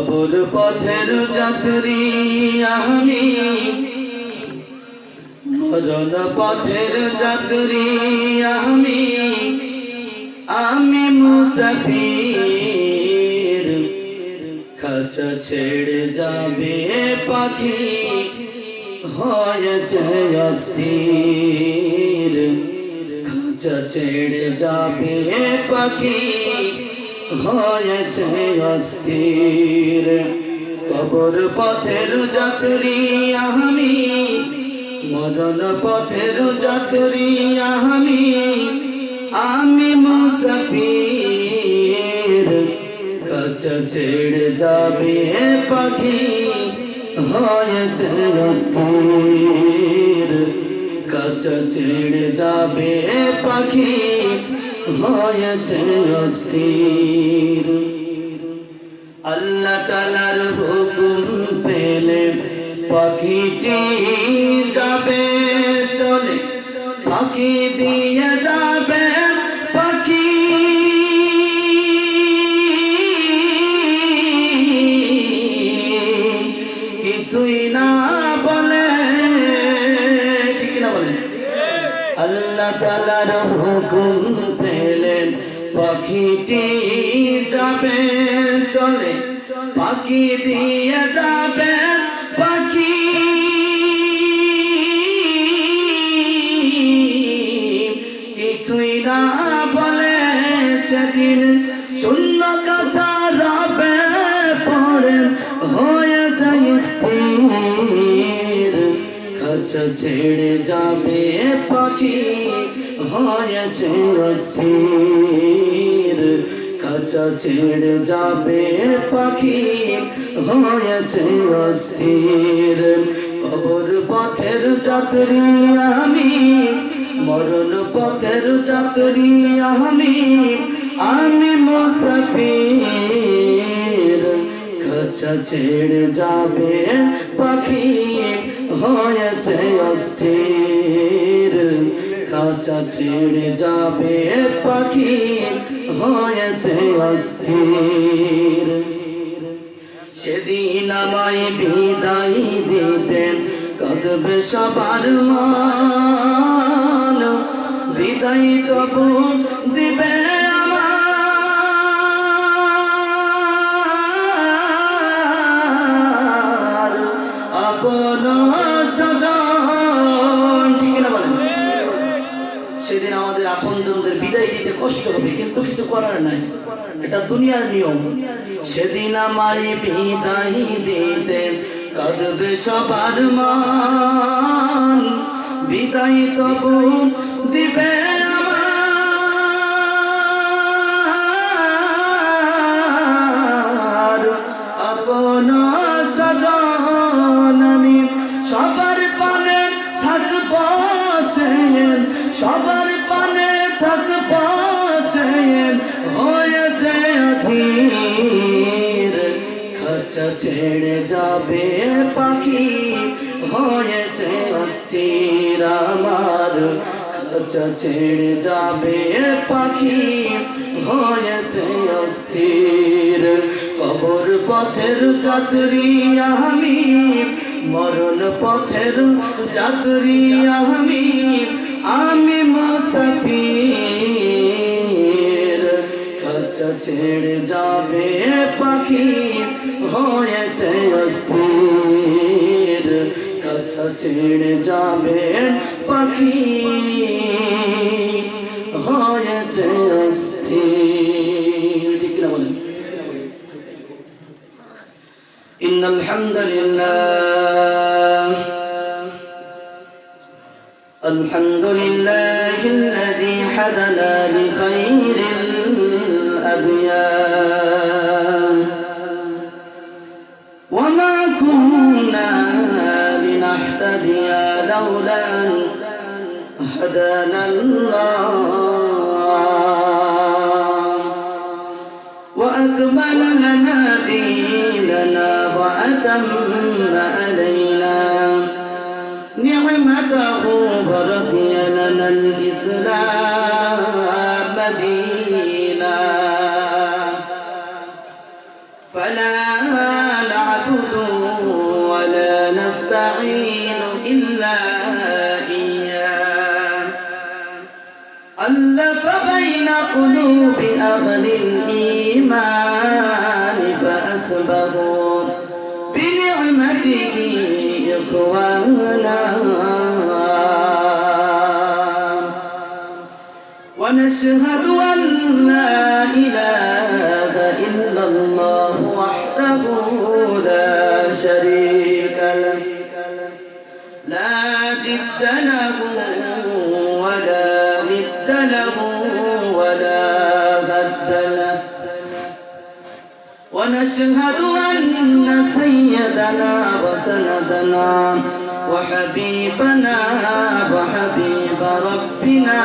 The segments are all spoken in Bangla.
কবর পথের যাত্রী আমি, মরণ পথের যাত্রী আমি, আমি মুসাফির। খাঁচা ছেড়ে যাবে পাখি হয়েছে অস্থির। খাঁচা ছেড়ে যাবে পাখি হয়েছে অস্থির। কবর পথের যাত্রী আমি, মরণ পথের যাত্রী আমি, আমি মুসাফির। খাঁচা ছেড়ে যাবে পাখি হয়েছে অস্থির। খাঁচা ছেড়ে যাবে পাখি হয়েছে অস্থির। আল্লাহ তাআলার হুকুম পেলে পাখিটি যাবে চলে, পাখি দিয়ে যাবে পাখি। কিছুই না বলে, ঠিক না বলে? আল্লাহ তাআলার হুকুম পেলেন পাখিটি যাবে চলে, পাখি দিয়ে যাবে পাখি। কিছুই না বলে সেদিন শূন্য কাছা রবে পড়ে হয়ে যায় স্থির। খাঁচা ছেড়ে যাবে পাখি হয়েছে অস্থির। খাঁচা ছেড়ে যাবে পাখি হয়েছে অস্থির। কবর পথের যাত্রী আমি, মরণ পথের যাত্রী আমি, আমি মুসাফির। খাঁচা ছেড়ে যাবে পাখি হয়েছে অস্থির। খাঁচা ছেড়ে যাবে পাখি হয়েছে অস্থির। সেদিন আমায় বিদায় দিতেন কাঁদবে সবার মন, বিদায় তবু দিবে আমার আপন স্বজন। ঠিক না বলেন? সেদিন আমাদের আপনজনদের বিদায় দিতে কষ্ট হবে, কিন্তু কিছু করার নাই, এটা দুনিয়ার নিয়ম। সেদিন আমায় বিদায় দিতে কাঁদবে সবার মন, বিদায় তবু দিবে আমার আপন স্বজন। আমি সবার পানে থাকব চেয়ে, সবার পানে থাকব চেয়ে হয়েছে অধীর। খাঁচা ছেড়ে যাবে পাখি হয়েছে অস্থির আমার। খাঁচা ছেড়ে যাবে পাখি হয়েছে অস্থির। কবর পথের যাত্রী আমি, মরণ পথের যাত্রী আমি, আমি মুসাফির। খাঁচা ছেড়ে যাবে পাখি হয়েছে অস্থির। খাঁচা ছেড়ে যাবে পাখি হয়েছে অস্থির। ঠিক না বলেন? ইন্নাল হামদুলিল্লাহ, আলহামদুলিল্লাহিল্লাযী হাদানা লিখাইরিল আদয়ান ওয়া মা কুন্না লিনাহতাদিয়া লাউলা আন হাদানাল্লাহ ওয়া আকমালা লানা দীনানা ওয়া আতাম্মা আলাইনা نعمته ورضي لنا الإسلام دينا فلا نعبد ولا نستعين إلا إياه ألف بين قلوب أهل الإيمان فأسبغوا بنعمته إخوانا ونشهد أن لا إله إلا الله وحده لا شريك له لا جد له ولا ند له ولا ضد له ونشهد أن سيدنا وسندنا وحبيبنا وحبيب ربنا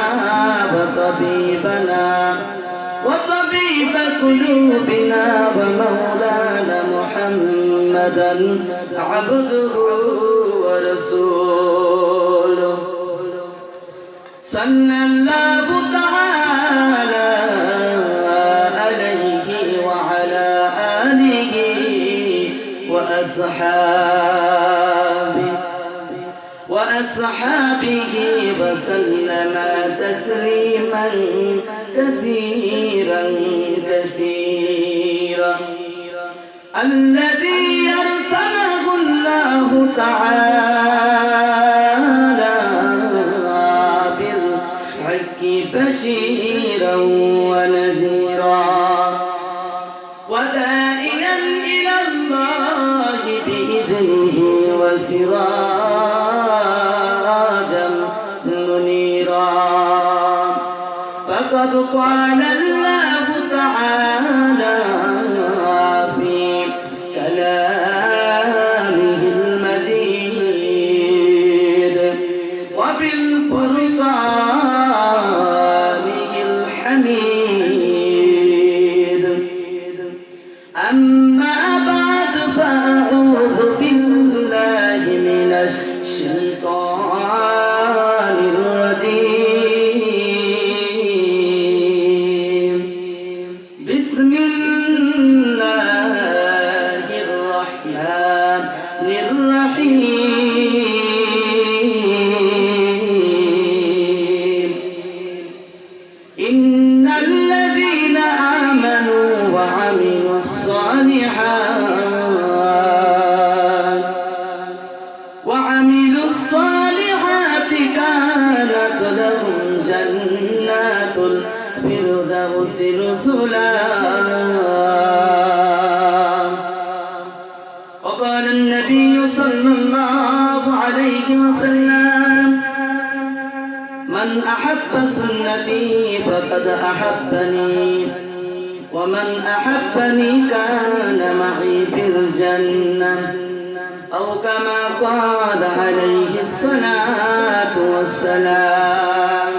وطبيب قلوبنا ومولانا محمدا عبده ورسوله صلى الله تعالى عليه وعلى آله وأصحابه وسلم تسليما كثيرا الذي أرسله الله تعالى بالحق بشيرا ونذيرا وداعيا إلى الله بإذنه وسراجا منيرا فقد قال الله تعالى في كلامه المجيد وبالفرقان الحميد أما بعد فأعوذ بالله من الشيطان الرجيم بسم الله الرحمن الرحيم إن الذين آمنوا وعملوا الصالحات كانت لهم جنات الفردوس نزلا وقال النبي صلى الله عليه وسلم من أحب سنتي فقد أحبني ومن أحبني كان معي في الجنة أو كما قال عليه الصلاة والسلام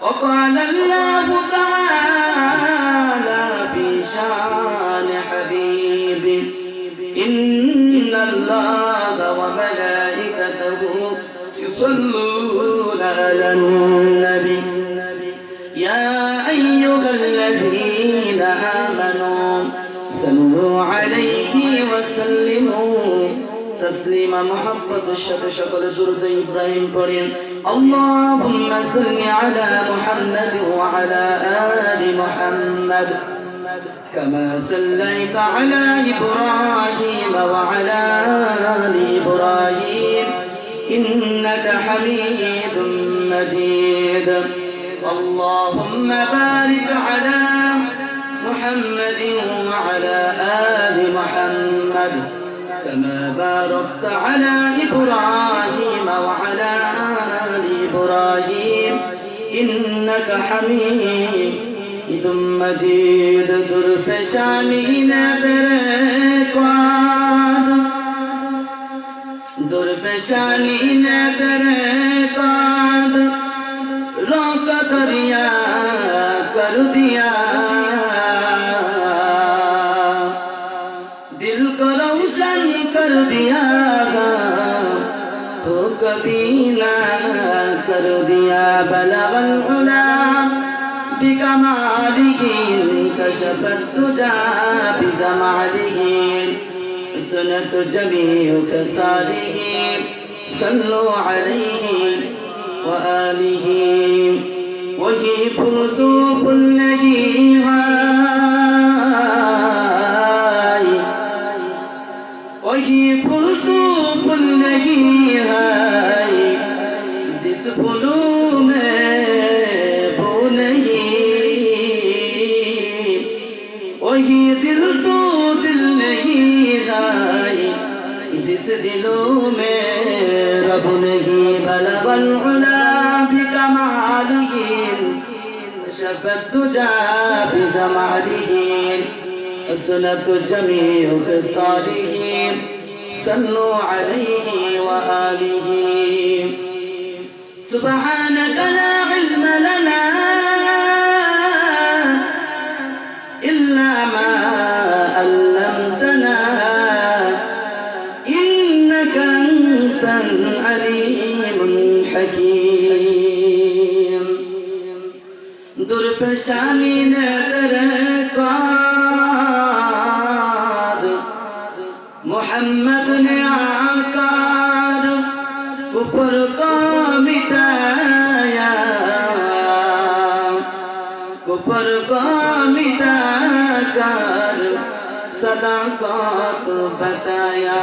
وقال الله تعالى في شان حبيبه إن الله وملائكته يصلون على النبي يا أيها الذين آمنوا صلوا عليه وسلموا تسليما محبة شكل درد إبراهيم قرين اللهم صل على محمد وعلى آل محمد كما صليت على إبراهيم وعلى آل إبراهيم إنك حميد مجيد اللهم بارك على محمد وعلى آل محمد كما باركت على إبراهيم وعلى آل إبراهيم إنك حميد مجيد درفشانی درپشانی روکا دریا کر دیا دل کو روشن کر دیا تو کبھی نہ کر دیا بلغ العلا بكماله انكشف الدجى بجماله حسنت جميع خصاله صلوا عليه وآله وهي قلوب الذي وهي قلوب الذي जिस भूलू में वो नहीं वही दिल तो दिल नहीं है जिस दिलों में रब नहीं बलबल उला भी कमालिही शबत तुजा भी जमालिही सुनत जमीउ खसालिही सल्लु अलैहि व आलिही سبحانك لا علم لنا إلا ما علمتنا إنك أنت العليم الحكيم درپشانی نترکار محمد نے آکار کفر کو मिटाया कुफर को मिटाकर सदाकत बताया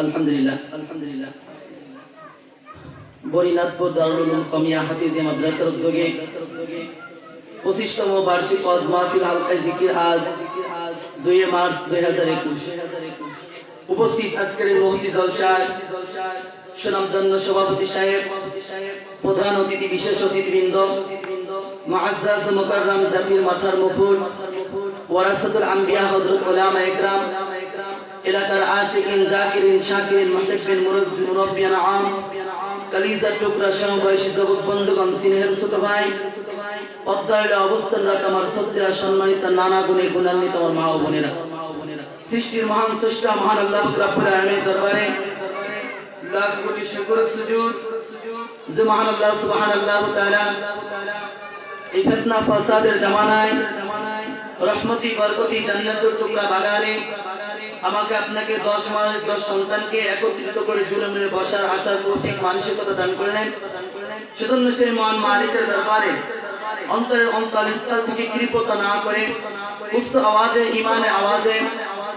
अल्हम्दुलिल्लाह अल्हम्दुलिल्लाह বরিনাথপুর দারুল উলুম কমিয়া হাফিজিয়া মাদ্রাসার উদ্যোগে 25তম বার্ষিক ওয়াজ মাহফিল হালকা জিকির আজ 2 মার্চ 2021 উপস্থিত আজকের মহতি জলসায় সুনামধন্য সভাপতি সাহেব প্রধান অতিথি বিশেষ অতিথিবৃন্দ মুআজ্জাজ মুকাররম জাতির মাথার মুকুট ওয়ারাসাতুল আম্বিয়া হযরত উলামা ইকরাম এলাকার আশিকিন জাকিরিন শাকিরিন মুহতাসিবিন মুরব্বিয়ান আম কালিজার টুকরা সমবয়সী যুবক বন্ধুগণ স্নেহের ছোট ভাই পদ্মায় অবস্থানরত আমার শ্রদ্ধেয় সম্মানিত নানা গুণে গুণান্বিত আমার মা ও বোনেরা সৃষ্টির মহান স্রষ্টা মহান আল্লাহ রাব্বুল আলামিনের দরবারে লাখ কোটি শুকর সুজুদ যে মহান আল্লাহ সুবহানাল্লাহু তাআলা এই ফিতনা ফাসাদের জামানায় রহমতি বরকতি জান্নাতুল টুকরা বাগানে আমাকে আপনাকে 10 মাস 10 সন্তানকে একত্রিত করে জুলুমের বসার আশার তৌফিক মানসিকতা দান করলেন সেজন্য সেই মহান মালিকের দরবারে অন্তরের অন্তরস্থল থেকে কৃপতা না করে উচ্চ আওয়াজে ঈমানের আওয়াজে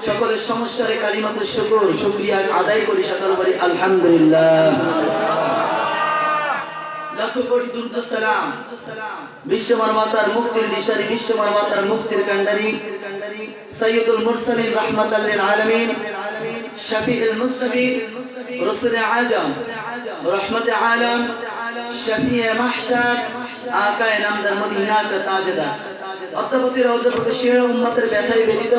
সকলের সমস্যার কালিমাতুশ শুকর শুকরিয়া আদায় করি সকল বলি আলহামদুলিল্লাহ লাখ কোটি দুরূদ সালাম বিশ্ব মানবতার মুক্তির দিশারি বিশ্ব মানবতার মুক্তির কান্ডারি সাইয়্যিদুল মুরসালিন রাহমাতাল লিল আলামিন শফিউল মুস্তাফিদ রাসূল আজম রহমত আলম শফিয়ে মাহশার আকায়ে নামদার মদিনা কা তাজদার অতঃপতি রওজা প্রকাশিয়ে উম্মতের ব্যথায় ব্যথিত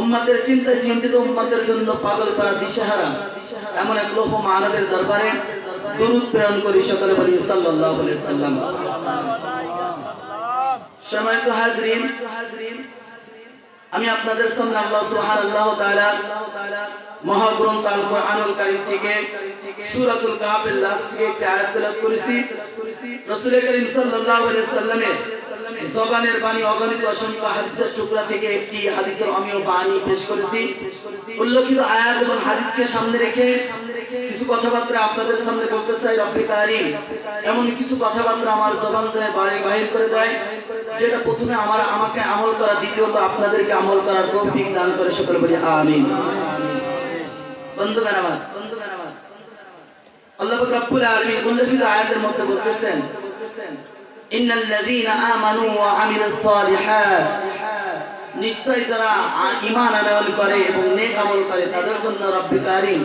উম্মতের চিন্তায় চিন্তিত উম্মতের জন্য পাগল করা দিশাহারা এমন এক লৌহ মানবের দরবারে দরুদ প্রেরণ করি সকলে বলি সাল্লাল্লাহু আলাইহি সাল্লাম সম্মানিত হাজরিন আমি আপনাদের সামনে আল্লাহ সুবহানাহু ওয়া তাআলা মহাগ্রন্থ আল কোরআনুল কারীম থেকে সূরাতুল কাহফের লাস্ট থেকে একটা আয়াত তেলাওয়াত করেছি রাসূল করিম সাল্লাল্লাহু আলাইহি সাল্লামের জবানের বাণী অগণিত অসংখ্য হাদিসের টুকরা থেকে একটি হাদিসের আমিও বাণী পেশ করেছি উল্লেখিত আয়াত এবং হাদিসকে সামনে রেখে কিছু কথাবার্তা আপনাদের সামনে বলতে চাই রব্বি কারীম এমন কিছু কথাবার্তা আমার জবান থেকে বাহির করে দেয় যেটা প্রথমে আমাকে আমল করা দ্বিতীয়ত আপনাদেরকে আমল করার তৌফিক দান করে সকলে বলি আমিন বন্ধুগণ আমার আল্লাহ পাক রব্বুল আলামিন উল্লেখিত আয়াতের মধ্যে বলতেছেন ইন্নাল্লাযীনা আমানু ওয়া আমিলুস সালিহাত নিশ্চয় যারা ঈমান আনয়ন করে এবং নেক আমল করে তাদের জন্য রব্বি কারীম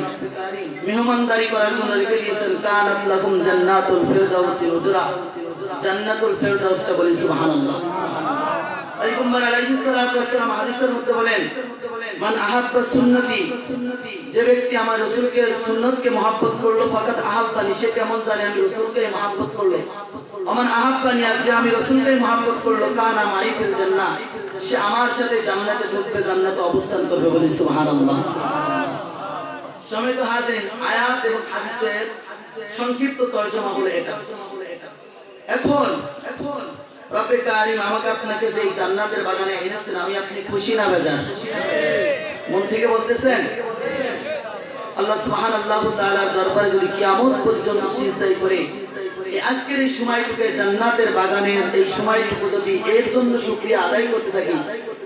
মেহমানদারি করার জন্য রেখে দিয়েছেন কানাত লাকুম জান্নাতুল ফিরদাউসি নুজুরা জান্নাতুল ফিরদাউসটা বলি সুবহানাল্লাহ পয়গম্বর আলাইহিস সালাতু ওয়াস সালাম হাদিসের মধ্যে বলেন মান আহাব্বা সুন্নতি যে ব্যক্তি আমার রাসূলকে সুন্নতকে মহব্বত করলো ফাকাত আহাব্বানি সে কেমন জানে আমি রাসূলকে মহব্বত করলো আমান আহাব্বানি যে আমি রাসূলকে মহব্বত করলো কানা মাই ফিল জান্নাহ সে আমার সাথে জান্নাতে ঢুকবে জান্নাতে অবস্থান করবে বলি সুবহানাল্লাহ সম্মানিত হাজিরিন আয়াত এবং হাদিসের সংক্ষিপ্ত তরজমা হলো এটা এখন রব্বে কারীম আমাকে আপনাকে যে জান্নাতের বাগানে এনেছেন, আমি আপনি খুশি না বেজার? মন থেকে বলতেছেন? আল্লাহ সুবহানাল্লাহু তাআলার দরবারে যদি কিয়ামত পর্যন্ত সিজদায় করে এই আজকের এই সময়টুকু জান্নাতের বাগানের এই সময়টুকু যদি এর জন্য শুকরিয়া আদায় করতে থাকি,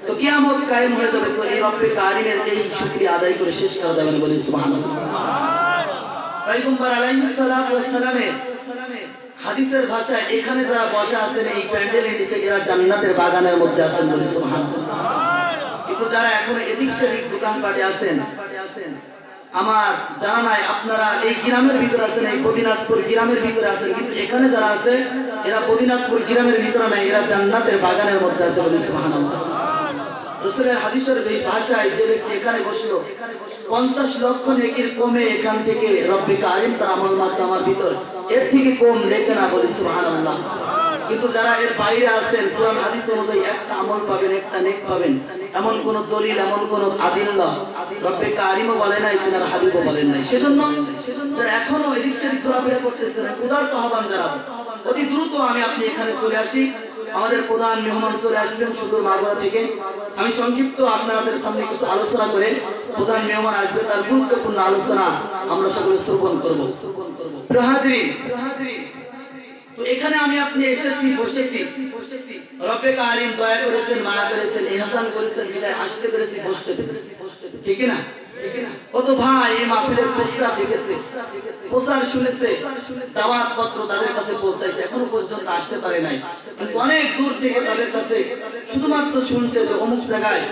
তো কিয়ামত কায়েম হয়ে যাবে। তো এই রব্বে কারীমের এই শুকরিয়া আদায় করে শেষ করা যাবে না, বলি সুবহানাল্লাহ। পয়গম্বর আলাইহিস সালাতু ওয়াস সালামের হাদিসের ভাষায় এখানে যারা বসা আছেন এই প্যান্ডেলের নিচে, এরা জান্নাতের বাগানের মধ্যে আছেন, বলি সুবহানাল্লাহ। কিন্তু যারা এখন এদিক সেদিক দোকানপাটে আছেন, আমার জানা নাই আপনারা এই গ্রামের ভিতরে আছেন, এই বদিনাথপুর গ্রামের ভিতরে আছেন, কিন্তু এখানে যারা আছে এরা বদিনাথপুর গ্রামের ভিতরে নাই, এরা জান্নাতের বাগানের মধ্যে আছে, বলি সুবহানাল্লাহ। রাসূলের হাদিসের ভাষায় যে ব্যক্তি এখানে বসলো 50 লক্ষ নেকির কমে এখান থেকে রব্বে কারীম তার আমল নামার ভিতর এর থেকে কম লেখে না, বলি সুবহানাল্লাহ। কিন্তু যারা এর বাইরে আছেন কোরআন হাদিস অনুযায়ী একটা আমল পাবেন, একটা নেক পাবেন, এমন কোন দলিল, এমন কোন আদিল্লা রব্বে কারীমও বলে নাই, তিনার হাবিবও বলেন নাই। সেজন্য যারা এখনো এদিক সেদিক ঘোরাফেরা করতেছেন, উদারত আহ্বান যারা, অতি দ্রুত আমি আপনি এখানে চলে আসি। আমাদের প্রধান মেহমান চলে আসছেন সুদূর মাগুরা থেকে। আমি সংক্ষিপ্ত আপনাদের সামনে কিছু আলোচনা করে প্রধান মেহমান আসবে, তার গুরুত্বপূর্ণ আলোচনা আমরা সকলে শ্রবণ করব। প্রিয় হাজিরিন, তো এখানে আমি আপনি এসেছি, বসেছি, রব্বে কারীম দয়া করেছেন, মায়া করেছেন, ইহসান করেছেন, বিদায় আসতে পেরেছি, বসতে পেরেছি, ঠিক না? কত ভাই এই মাহফিলের পোস্টার দেখেছে, প্রচার শুনেছে, দাওয়াত পত্র তাদের কাছে পৌঁছাইছে, এখনো পর্যন্ত আসতে পারে নাই, কিন্তু অনেক দূর থেকে তাদের কাছে শুধুমাত্র শুনছে যে অমুক জায়গায়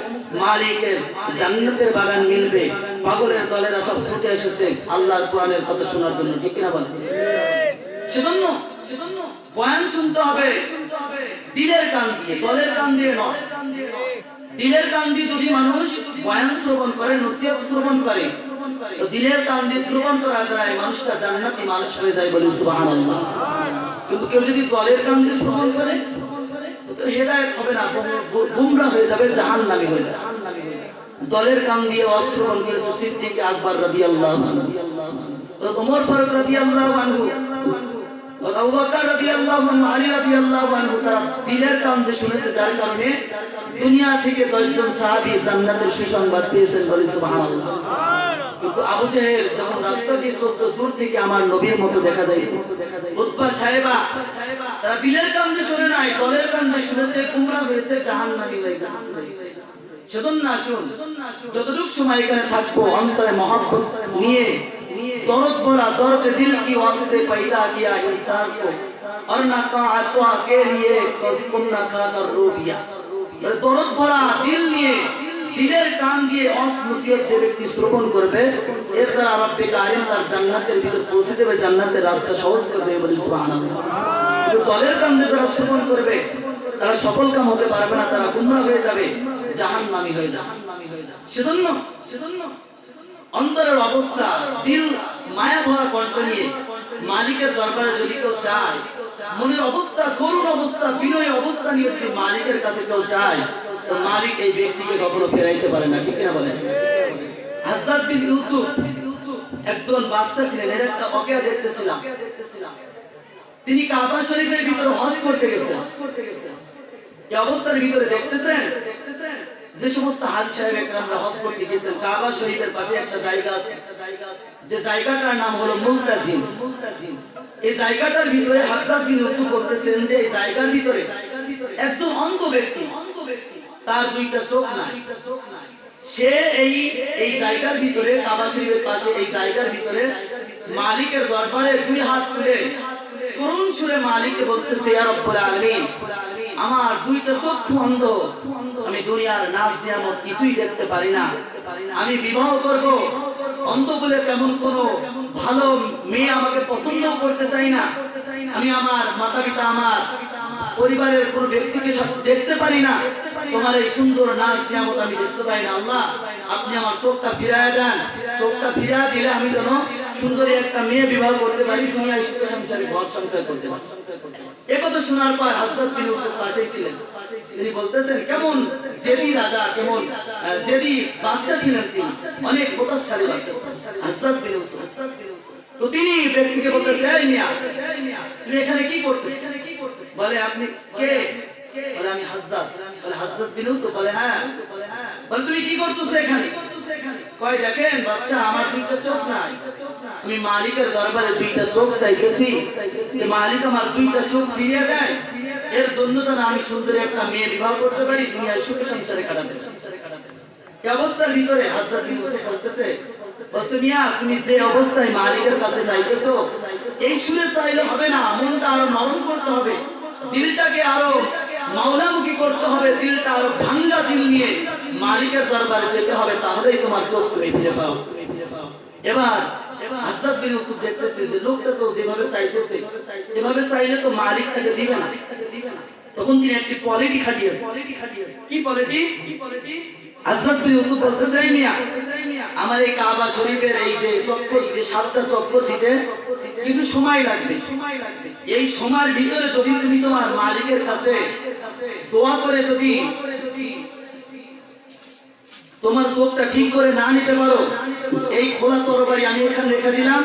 মালিকের জান্নাতের বাগান মিলবে। পাগলের দলেরা সব ছুটে এসেছে আল্লাহর কোরআনের কথা শোনার জন্য, ঠিক না বলেন? সেজন্য বয়ান শুনতে হবে দিলের কান দিয়ে, দলের কান দিয়ে নয়। দিলের কান দিয়ে যদি মানুষ বয়ান শ্রবণ করে, নসিহত শ্রবণ করে, তো দিলের কান দিয়ে শ্রবণ করার দ্বারা মানুষটা জান্নাতি মানুষ হয়ে যায়, বলি সুবহানাল্লাহ। কিন্তু কেউ যদি দলের কান দিয়ে শ্রবণ করে তো হেদায়েত হবে না, গুমরাহ হয়ে যাবে, জাহান্নামী হয়ে যাবে। দলের কান দিয়ে অশ্রবণ করেছে সিদ্দিক আকবর রাদিয়াল্লাহু আনহু, ওমর ফারুক রাদিয়াল্লাহু আনহু, আবু বকর রাদিয়াল্লাহু আনহু, আলী রাদিয়াল্লাহু আনহু, তারা দিলের কান দিয়ে শুনেছে, যার কারণে দুনিয়া থেকে 10 জন সাহাবী জান্নাতের সুসংবাদ পেয়েছেন, বলি সুবহানাল্লাহ। কিন্তু আবু জেহেল যখন রাস্তা দিয়ে চলতো, দূর থেকে আমার নবীর মতো দেখা যায়। উতবা সাহেবা তারা দিলের কান দিয়ে শুনে নাই, দলের কান দিয়ে শুনেছে, গুমরাহ হয়েছে, জাহান্নামী হয়ে গেছে। সেজন্য আসুন যতটুকু সময় এখানে থাকবো অন্তরে মহব্বত নিয়ে, दर्द भरा दर्द दिल की वास्ते पैदा किया इंसान को, और ना कहा तो के लिए कसम ना खाकर रो दिया। दर्द भरा दिल নিয়ে দিলের কান দিয়ে অস মুসিবত যে ব্যক্তি শ্রবণ করবে, এর দ্বারা রব্বে কারীম তার জান্নাতের ভিতর পৌঁছে দেবে, জান্নাতের রাস্তা সহজ করে দেবে, বলি সুবহানাল্লাহ। কিন্তু দলের কান দিয়ে যারা শ্রবণ করবে তারা সফল কাম হতে পারবে না, তারা গুমরাহ হয়ে যাবে, জাহান্নামী হয়ে যাবে। সেজন্য অন্তরের অবস্থা, দিল মায়া ভরা কণ্ঠ নিয়ে মালিকের দরবারে যদি কেউ চায়, মনের অবস্থা, করুণ অবস্থা, বিনয় অবস্থা নিয়ে যদি মালিকের কাছে কেউ চায়, তো মালিক এই ব্যক্তিকে কখনো ফেরাইতে পারে না, ঠিক না বলেন? হাজ্জাজ বিন ইউসুফ একজন বাদশা ছিলেন, এর একটা ওয়াকিয়া দেখতেছিলাম। তিনি কাবা শরীফের ভিতরে হজ করতে গেছেন। এই অবস্থার ভিতরে দেখতেছেন যে সমস্ত হাজি সাহেব একরামরা হজ করতে গেছেন, কাবা শরীফের পাশে একটা জায়গা আছে, যে জায়গাটার নাম হলো মুলতাজিম। এই জায়গাটার ভিতরে হাজ্জাজ বিন ইউসুফ বলতেছেন যে এই জায়গার ভিতরে একজন অন্ধ ব্যক্তি, তার দুইটা চোখ নাই, সে এই জায়গার ভিতরে, কাবা শরীফের পাশে এই জায়গার ভিতরে মালিকের দরবারে 2 হাত তুলে করুণ সুরে মালিককে বলতেছে, ইয়া রব্বুল আলামিন, আমার দুইটা চক্ষু অন্ধ, আমি দুনিয়ার নাজ নিয়ামত কিছুই দেখতে পারি না, আমি বিবাহ করব, অন্ধ বলে কেমন কোন ভালো মেয়ে আমাকে পছন্দ করতে চাই না, আমি আমার মাতা পিতা, আমার পরিবারের কোন ব্যক্তিকে দেখতে পারি না, তোমার এই সুন্দর নাজ নিয়ামত আমি দেখতে পাই না, আল্লাহ আপনি আমার চোখটা ফিরায় দেন, চোখটা ফিরায় দিলে আমি যেন সুন্দরী একটা মেয়ে বিবাহ করতে পারি, দুনিয়ায় সুখে সংসারে ঘর সংসার করতে পারি। একথা শোনার পর হাজ্জাজ বিন ইউসুফ পাশেই ছিলেন, তিনি বলতেছেন কেমন জেদি রাজা, কেমন জেদি বাদশা ছিলেন, তিনি অনেক প্রতাপশালী বাদশা হাজ্জাজ বিন ইউসুফ। তো তিনি ব্যক্তিকে বলতেছে, এই মিয়া তুমি এখানে কি করতেছ? বলে আপনি কে? বলে আমি হাজ্জাজ। বলে হাজ্জাজ বিন ইউসুফ? বলে হ্যাঁ। বলে তুমি কি করতেছো এখানে? কয় দেখেন বাদশা, আমার দুইটা চোখ নাই, আমি মালিকের দরবারে দুইটা চোখ চাইতেছি যে মালিক আমার দুইটা চোখ ফিরিয়ে দেয়, এর জন্য যেন আমি সুন্দর একটা মেয়ে বিবাহ করতে পারি, দুনিয়ায় সুখে সংসারে কাটাতে। এই অবস্থার ভিতরে হাজ্জাজ বিন ইউসুফ বলতেছে, বলছে মিয়া তুমি যে অবস্থায় মালিকের কাছে চাইতেছো, এই সুরে চাইলে হবে না, মনটা আরো নরম করতে হবে, দিলটাকে আরো মাওলামুখী করতে হবে, দিলটা আরো ভাঙ্গা দিল নিয়ে মালিকের দরবারে যেতে হবে, তাহলেই তোমার চোখ তুমি ফিরে পাও। এবার হাজ্জাজ বিন ইউসুফ দেখতেছে যে লোকটা তো যেভাবে চাইতেছে, এভাবে চাইলে তো মালিক তাকে দিবে না। তখন তিনি একটি পলিটি খাটিয়েছে। কি পলিটি? হাজ্জাজ বিন ইউসুফ বলতেছে মিয়া আমার এই কাবা শরীফের এই যে চক্কর, যে 7টা চক্কর দিতে কিছু সময় লাগবে। এই সময়ের ভিতরে যদি তুমি তোমার মালিকের কাছে দোয়া করে যদি তোমার চোখটা ঠিক করে না নিতে পারো, এই খোলা তরবারি আমি এখানে রেখে দিলাম,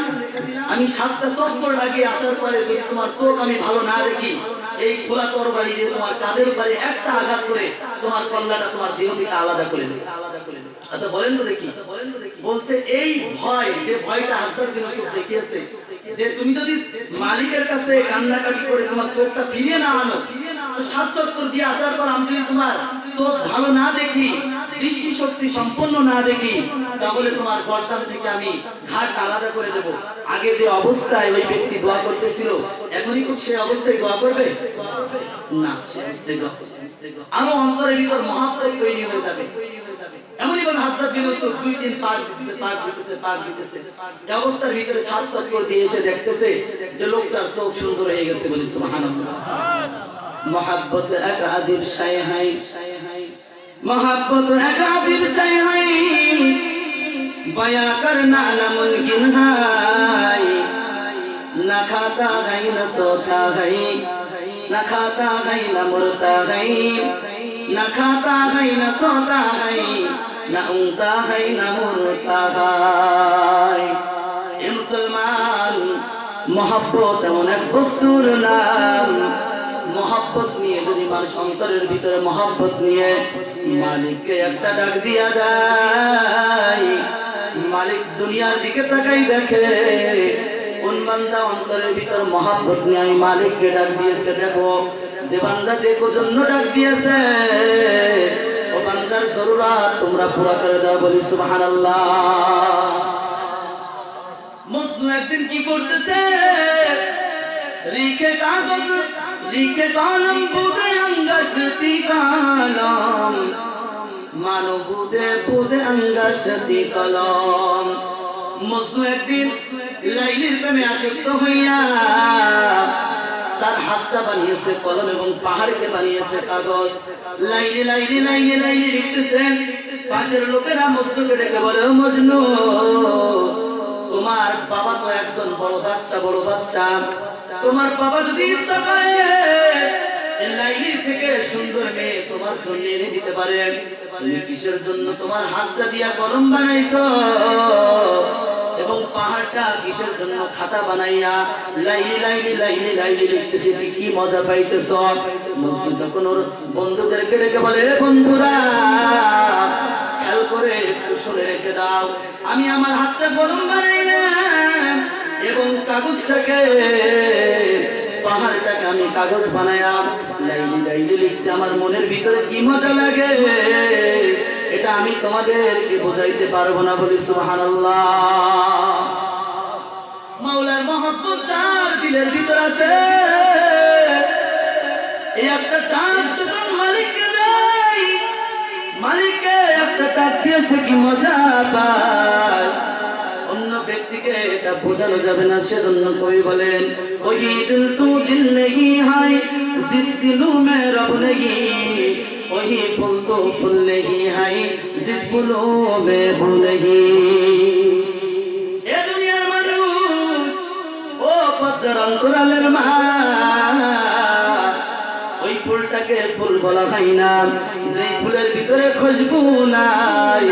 আমি 7টা চক্কর লাগিয়ে আসার পরে যদি তোমার চোখ আমি ভালো না দেখি, এই খোলা তরবারি দিয়ে তোমার কাঁধের উপরে একটা আঘাত করে তোমার কল্লাটা তোমার দেহ থেকে আলাদা করে দেবে। আচ্ছা বলেন তো দেখি। বলছে এই ভয়, যে ভয়টা হাজ্জাজ বিন ইউসুফ দেখিয়েছে, যে তুমি যদি মালিকের কাছে কান্নাকাটি করে তোমার চোখটা ফিরিয়ে না আনো, 7 চক্কর দিয়ে আসার পর আমি যদি তোমার চোখ ভালো না দেখি, দৃষ্টি শক্তি সম্পন্ন না দেখি, তাহলে তোমার গর্দান থেকে আমি ঘাট আলাদা করে দেব। আগে যে অবস্থায় ওই ব্যক্তি দোয়া করতেছিল, এখনই কি সেই অবস্থায় দোয়া করবে না? আরো অন্তরের ভিতর মহাব্বত তৈরি হয়ে যাবে। এমনই ভাবে হাজ্জাজ বিন ইউসুফ 2-3 পাক দিতেছে। এই অবস্থার ভিতরে 7 চক্কর দিয়ে এসে দেখতেছে যে লোকটার চোখ সুন্দর হয়ে গেছে। বলি সুবহানাল্লাহ। मोहब्बत एक अजीब शय है, मोहब्बत एक अजीब शय है, बयां करना नामुमकिन है, न खाता है न सोता है, न खाता है न मरता है, न खाता है न सोता है, न उगता है न मरता है। ए मुसलमान, मोहब्बत एमन एक बस्तुर नाम, मोहब्बत নিয়ে যদি মানুষ অন্তরের ভিতরে মোহব্বত নিয়ে মালিককে একটা ডাক দিয়া যায়, মালিক দুনিয়ার দিকে তাকাই দেখে কোন বান্দা অন্তরের ভিতর মোহব্বত নিয়ে মালিককে ডাক দিয়েছে। দেখো যে বান্দা যে জন্য ডাক দিয়েছে, ও বান্দার জরুরত তোমরা পুরা করে দাও। বলি সুবহানাল্লাহ। মজনু একদিন কি করতেছে, লিখে কাগজ লিখে কলম বুদে অঙ্গশতি কলম, মানো বুদে বুদে অঙ্গশতি কলম। মজনু একদিন লাইলির প্রেমে আসক্ত হইয়া তার হাতটা বানিয়েছে কলম এবং পাহাড়কে বানিয়েছে কাগজ। লাইলি লাইলি লাইলি লাইলি লিখতেছেন। পাশের লোকেরা মজনুকে ডেকে বলে, ও মজনু, তোমার বাবা তো একজন বড় বাচ্চা, তোমার বাবা যদি ইচ্ছা করে লাইলির থেকে সুন্দর মেয়ে তোমার জন্য এনে দিতে পারে, তুমি কিসের জন্য তোমার হাতটা দিয়া কলম বানাইছো এবং পাহাড়টা কিসের জন্য খাতা বানাইয়া লাইলি লাইলি লাইলি লাইলি লিখতেছে, কি মজা পাইতেছ? মজনু তখন ওর বন্ধুদেরকে ডেকে বলে, বন্ধুরা খেয়াল করে একটু শুনে রেখে দাও, আমি আমার হাতটা কলম বানাইলাম এবং কাগজটাকে পাহাড়টাকে আমি কাগজ বানায়া লাইলি লাইলি লিখতে আমার মনের ভিতরে কি মজা লাগে, এটা আমি তোমাদেরকে বোঝাইতে পারবো না। বলি সুবহানাল্লাহ। মাওলার মহব্বত যার দিলের ভিতর আছে, এই একটা টান যখন মালিককে দেয়, মালিককে একটা টাক দিয়ে সে কি মজা পায়, অন্য ব্যক্তিকে এটা বোঝানো যাবে না। সেজন্য কবি বলেন, ওহি দিল তু দিল নেহি হাই জিস দিলু মে রব নেহি, ওহি ফুল তো ফুল নেহি হাই জিস ফুলো মে ফুল নেহি। এ দুনিয়ার মানুষ, ও পদ্মার অন্তরালের মা, ওই ফুলটাকে ফুল বলা হয় না যেই ফুলের ভিতরে খুশবু নাই,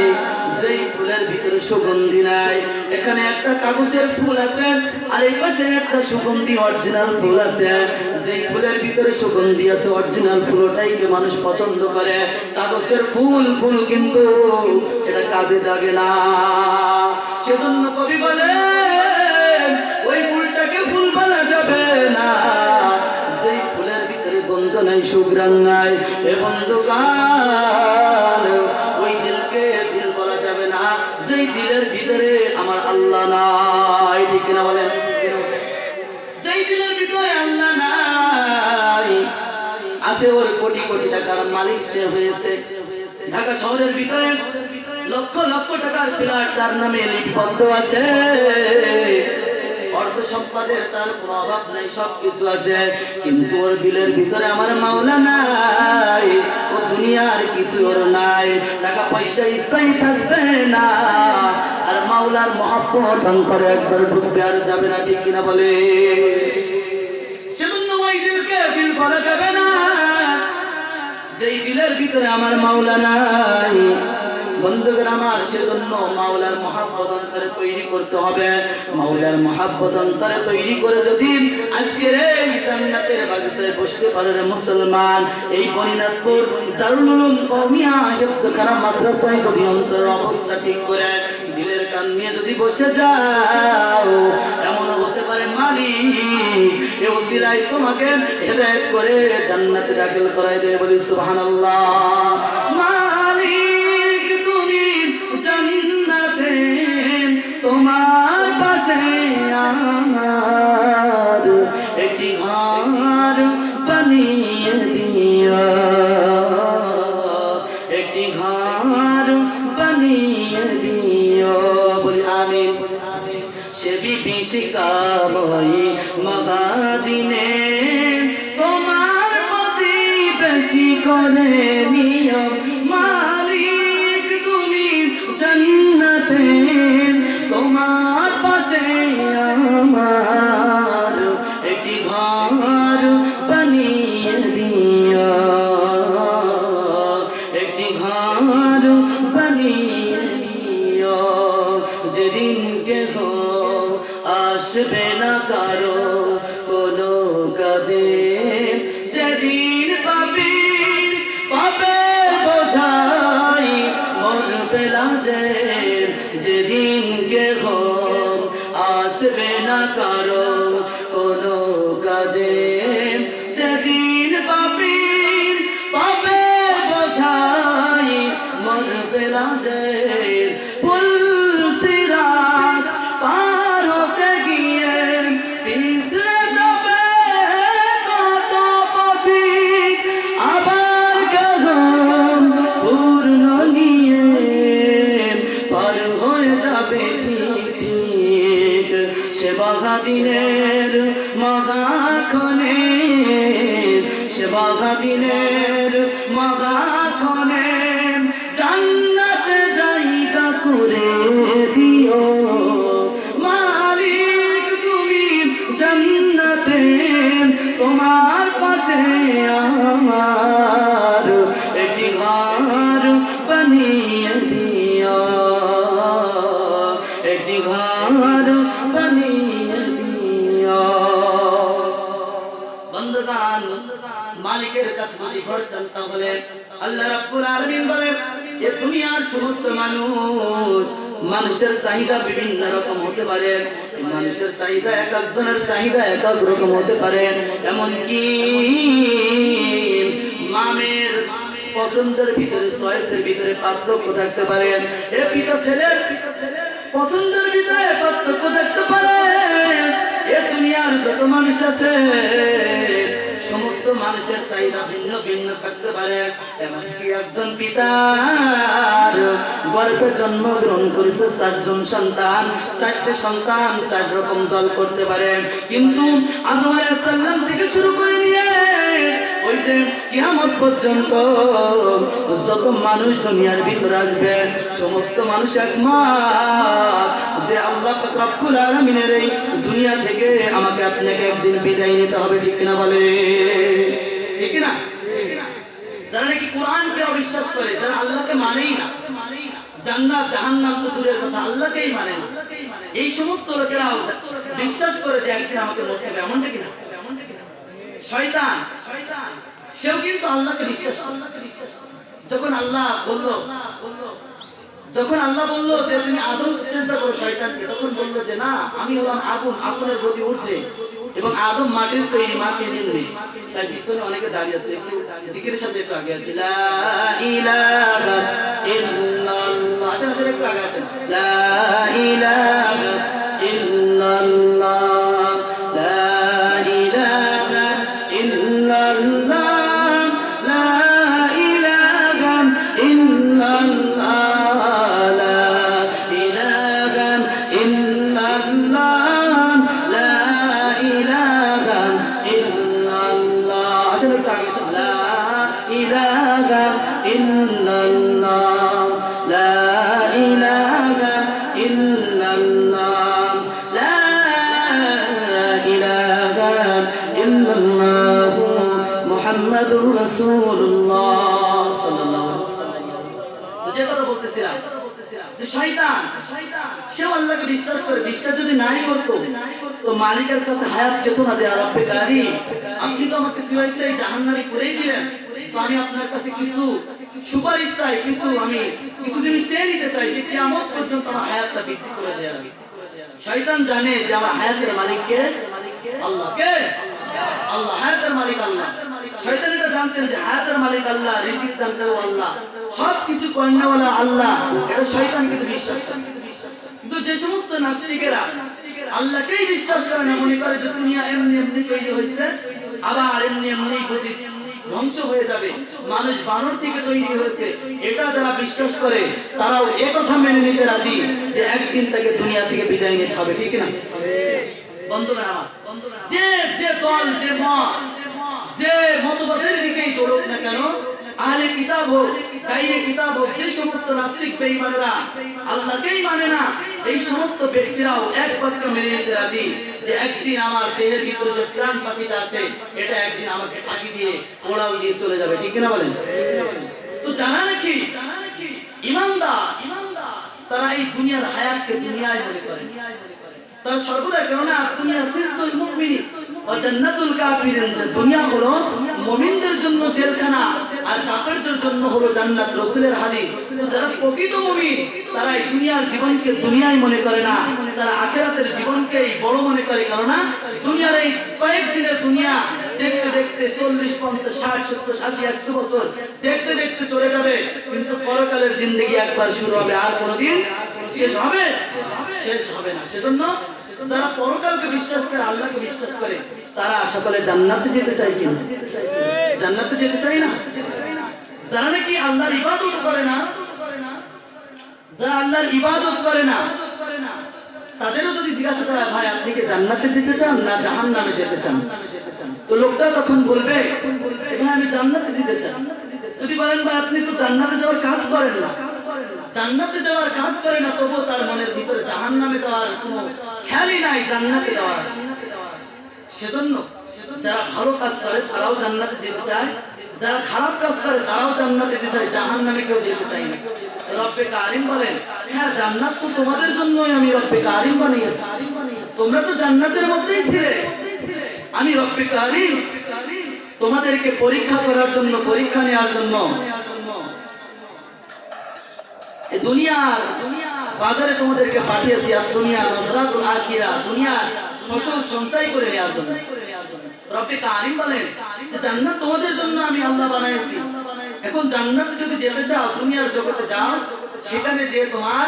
যেই ফুলের ফুলের ভিতরে সুগন্ধি নাই। এখানে একটা কাগজের ফুল আছে আর এই পাশে একটা সুগন্ধি অরিজিনাল ফুল আছে। যে ফুলের ভিতরে সুগন্ধি আছে অরিজিনাল ফুল ওটাইকে মানুষ পছন্দ করে। কাগজের ফুল ফুল কিন্তু সেটা কাজে লাগে না। সেজন্য কবি বলে ওই ফুলটাকে ফুল বলা যাবে না যেই ফুলের ভিতরে গন্ধ নাই, সুঘ্রাণ নাই। এ বন্ধুগণ, ওই দিলকে দিল বলা যাবে না যেই দিলের ভিতরে আমার আল্লাহ নাই। ঠিক না বলেন? যেই দিলের ভিতরে আল্লাহ নাই, আছে ওর কোটি কোটি টাকার মালিক সে হয়েছে। ঢাকা শহরের ভিতরে লক্ষ লক্ষ টাকার ফ্ল্যাট তার নামে লিপিবদ্ধ আছে। অর্থ সম্পদের তার কোনো অভাব নাই, সবকিছু আছে, কিন্তু ওর দিলের ভিতরে আমার মাওলা নাই। ও দুনিয়ার কিছু ওর নাই। টাকা পয়সা স্থায়ী থাকবে না, আর মাওলার মহব্বত অন্তরে একবার ঢুকবে আর যাবে না। ঠিক কিনা বলে? সেজন্য ওই দিলকে দিল বলা যাবে না যেই দিলের ভিতরে আমার মাওলা নাই। বন্ধুগণ আমার, সেজন্য মাওলার মহব্বত অন্তরে তৈরি করতে হবে। মাওলার মহব্বত অন্তরে তৈরি করে যদি আজকের এই জান্নাতের বাগিচায় বসতে পারে রে মুসলমান, এই বনিনাথপুর দারুল উলুম কওমিয়া হিফজখানা মাদ্রাসায় যদি অন্তরের অবস্থা ঠিক করে দিলের কান নিয়ে যদি বসে যাও, এমন হতে পারে মালিক এই ওসিলায় তোমাকে হেদায়েত করে জান্নাতে দাখিল করায় দেবে। বলি সুবহানাল্লাহ। মালিক তুমি জান্নাতে তোমার পাশে আমার একটি ঘর বানিয়ে দিও, একটি ঘর বানিয়ে দিও। বলি আমিন। সে বিভীষিকাময়ী মহাদিনে তোমার প্রতি বেশি করে নিও। মালিক তুমি জান্নাতে তোমার পাশে আমার একটি ঘর বানিয়ে দিও, একটি ঘর বানিয়ে দিও। যেদিনকে আসবে না কারো কোনো কাজে, যেদিন পাবি পাবে বোঝাই মরবে লাজে, যেদিন কেহ আসবে না কারো কোনো কাজে, যেদিন পাবি পাবে বোঝাই মরবে লাজে। দিনের মগাক্ষণে, সেবা দিনের মগাক্ষণে জান্নাতে জায়গা করে দিও। মালিক তুমি জান্নাতে তোমার পাশে আমার একটি ঘর বানিয়ে দিও, একটি ঘর বানিয়ে দিও। বন্ধুগণ, মালিকের কাছে যদি ঘর চান তাহলে আল্লাহ রাব্বুল আলামিন বলেন যে দুনিয়ার সমস্ত মানুষের চাহিদা বিভিন্ন রকম হতে পারে। মানুষের চাহিদা এক একজনের চাহিদা এক এক রকম হতে পারে। এমনকি মামের পছন্দের ভিতরে চয়েসের ভিতরে পার্থক্য থাকতে পারে। এ পিতা ছেলের পছন্দের ভিতরে পার্থক্য থাকতে পারে। এ দুনিয়ার যত মানুষ আছে সমস্ত মানুষের চাহিদা ভিন্ন ভিন্ন থাকতে পারে। এমনকি একজন পিতার গর্ভে জন্মগ্রহণ করেছে 4 জন সন্তান, 4টে সন্তান 4 রকম দল করতে পারে। কিন্তু আদম আলাইহিস সালাম থেকে শুরু করে নিয়ে ওই যে কিয়ামত পর্যন্ত যত মানুষ দুনিয়ার ভিতরে আসবে সমস্ত মানুষ একমত যে আল্লাহ পাক রব্বুল আলামিনের এই দুনিয়া থেকে আমাকে আপনাকে একদিন বিদায় নিতে হবে। ঠিক না বলে? ঠিক না? যারা নাকি কোরআনকে অবিশ্বাস করে, যারা আল্লাহকে মানেই না, জান্নাত জাহান্নাম তো দূরের কথা, আল্লাহকেই মানে না। এই সমস্ত লোকেরাও বিশ্বাস করে যে একদিন আমাকে মরতে হবে, এমনটা কিনা? শয়তান সেও কিন্তু আল্লাহকে বিশ্বাস করে। যখন আল্লাহ বললো যে তুমি আদমকে সিজদা করো শয়তানকে, তখন বললো যে না, আমি হলাম আগুন, আগুনের গতি ঊর্ধ্বে, এবং আদম মাটির তৈরি, মাটির নিম্নে। তাই পিছনে অনেকে দাঁড়িয়ে আছে, একটু জিকিরের সাথে একটু আগে আছে, লা ইলাহা ইল্লাল্লাহ। আচ্ছা একটু আগে আছে, লা ইলাহা ইল্লাল্লাহ, লা ইলাহা ইল্লাল্লাহ, লা ইলাহা ইল্লাল্লাহ, লা ইলাহা ইল্লাল্লাহ, লা ইলাহা ইল্লাল্লাহ। আচ্ছা একটু আগে আছে, লা ইলাহা ইল্লাল্লাহ, লা ইলাহা ইল্লাল্লাহ, লা ইলাহা ইল্লাল্লাহ, মুহাম্মাদুর রাসূলুল্লাহ সাল্লাল্লাহু আলাইহি ওয়াসাল্লাম। যে কথা বলতেছিলাম যে শয়তান সে আল্লাহকে বিশ্বাস করে, বিশ্বাস যদি নাই করতো তো মালিকের কাছে হায়াত যেত না যে রব্বে কারীম, আপনি তো আমাকে চিরস্থায়ী জাহান্নামে করেই দিলেন, তো আমি আপনার কাছে কিছু সুপারিশ চাই, কিছু জিনিস চেয়ে নিতে চাই যে কিয়ামত পর্যন্ত আমার হায়াতটা বৃদ্ধি করে দেয়া। শয়তান জানে যে আমার হায়াতের মালিক কে? আল্লাহ। কে? আল্লাহ। হায়াতের মালিক আল্লাহ। শয়তান এটা জানতেন যে হায়াতের মালিক আল্লাহ, রিজিক দানকারী আল্লাহ, সবকিছু কর্ণওয়ালা আল্লাহ, এটা শয়তান কিন্তু বিশ্বাস করে। কিন্তু যে সমস্ত নাস্তিকেরা আল্লাহকেই বিশ্বাস করে না, মনে করে যে দুনিয়া এমনি এমনি তৈরি হয়েছে, আবার এমনি এমনি বুঝি ধ্বংস হয়ে যাবে, মানুষ বানর থেকে তৈরি হয়েছে, এটা যারা বিশ্বাস করে তারাও একথা মেনে নিতে রাজি যে একদিন তাকে দুনিয়া থেকে বিদায় নিতে হবে। ঠিক না বন্ধুরা আমার? যে দল, যে মত, যে মতবাদের দিকেই দৌড়ুক না কেন, আহলে কিতাব হোক, গায়রে কিতাব হোক, যে সমস্ত নাস্তিক বেঈমানেরা আল্লাহকেই মানে না, এই সমস্ত ব্যক্তিরাও এক বাক্যে মেনে নিতে রাজি যে একদিন আমার দেহের ভিতরে যে প্রাণ পাখিটা আছে, এটা একদিন আমাকে ফাঁকি দিয়ে, ওড়াল দিয়ে চলে যাবে। ঠিক না বলেন? তো জানা নাকি ইমানদার তারা এই দুনিয়ার হায়াতকে দুনিয়ায় মনে করে, তারা সর্বদা, কেননা দুনিয়া সিজদুল মুমিন ওয়া জান্নাতুল কাফিরিন, দুনিয়া হলো মুমিনদের জন্য জেলখানা আর কাফেরদের জন্য হলো জান্নাত, রাসূলের হাদিস। তো যারা প্রকৃত মুমিন তারা এই দুনিয়ার জীবনকে দুনিয়ায় মনে করে না, তারা আখিরাতের জীবনকেই বড় মনে করে, কেননা দুনিয়ার এই কয়েকদিনের দুনিয়া দেখতে দেখতে 40, 50, 60, 70, 80, 100 বছর দেখতে দেখতে চলে যাবে, কিন্তু পরকালের জিন্দেগি একবার শুরু হবে, আর কোনোদিন শেষ হবে না। সেজন্য যারা পরকালকে বিশ্বাস করে, আল্লাহকে বিশ্বাস করে, তারা সকলে জান্নাতে যেতে চায়। কিনা জান্নাতে যেতে চায় না? যারা নাকি আল্লাহর ইবাদত করে না, যারা আল্লাহর ইবাদত করে না, তাদেরও যদি জিজ্ঞাসা করা, ভাই আপনি কি জান্নাতে যেতে চান না জাহান্নামে যেতে চান, তো লোকটা তখন বলবে ভাই আমি জান্নাতে যেতে চাই। যদি বলেন ভাই আপনি তো জান্নাতে যাওয়ার কাজ করেন না, জান্নাতে যাওয়ার কাজ করে না, তবুও তার মনের ভিতরে জাহান্নামে যাওয়ার কোনো খেয়ালই নাই, জান্নাতে যাওয়ার। সেজন্য যারা ভালো কাজ করে তারাও জান্নাতে যেতে চায়, যারা খারাপ কাজ করে তারাও জান্নাতে যেতে চায়, জাহান্নামে কেউ যেতে চায় না। রব্বে কারিম বলেন, হ্যাঁ জান্নাত তো তোমাদের জন্যই আমি রব্বে কারিম বানিয়েছি, তোমরা তো জান্নাতের মধ্যেই ছিলে। আমি রব্বে কারিম তোমাদেরকে পরীক্ষা করার জন্য, পরীক্ষা নেওয়ার জন্য দুনিয়ার বাজারে তোমাদেরকে পাঠিয়েছি, আর দুনিয়া নজরাতুল আখিরা, দুনিয়ার ফসল সঞ্চয় করে নেওয়ার জন্য। রব্বে কারিম বলেন যে জান্নাত তোমাদের জন্য আমি আল্লাহ বানাইছি। এখন জান্নাতে যদি যেতে চাও, দুনিয়ার জগতে যাও, সেখানে যে তোমার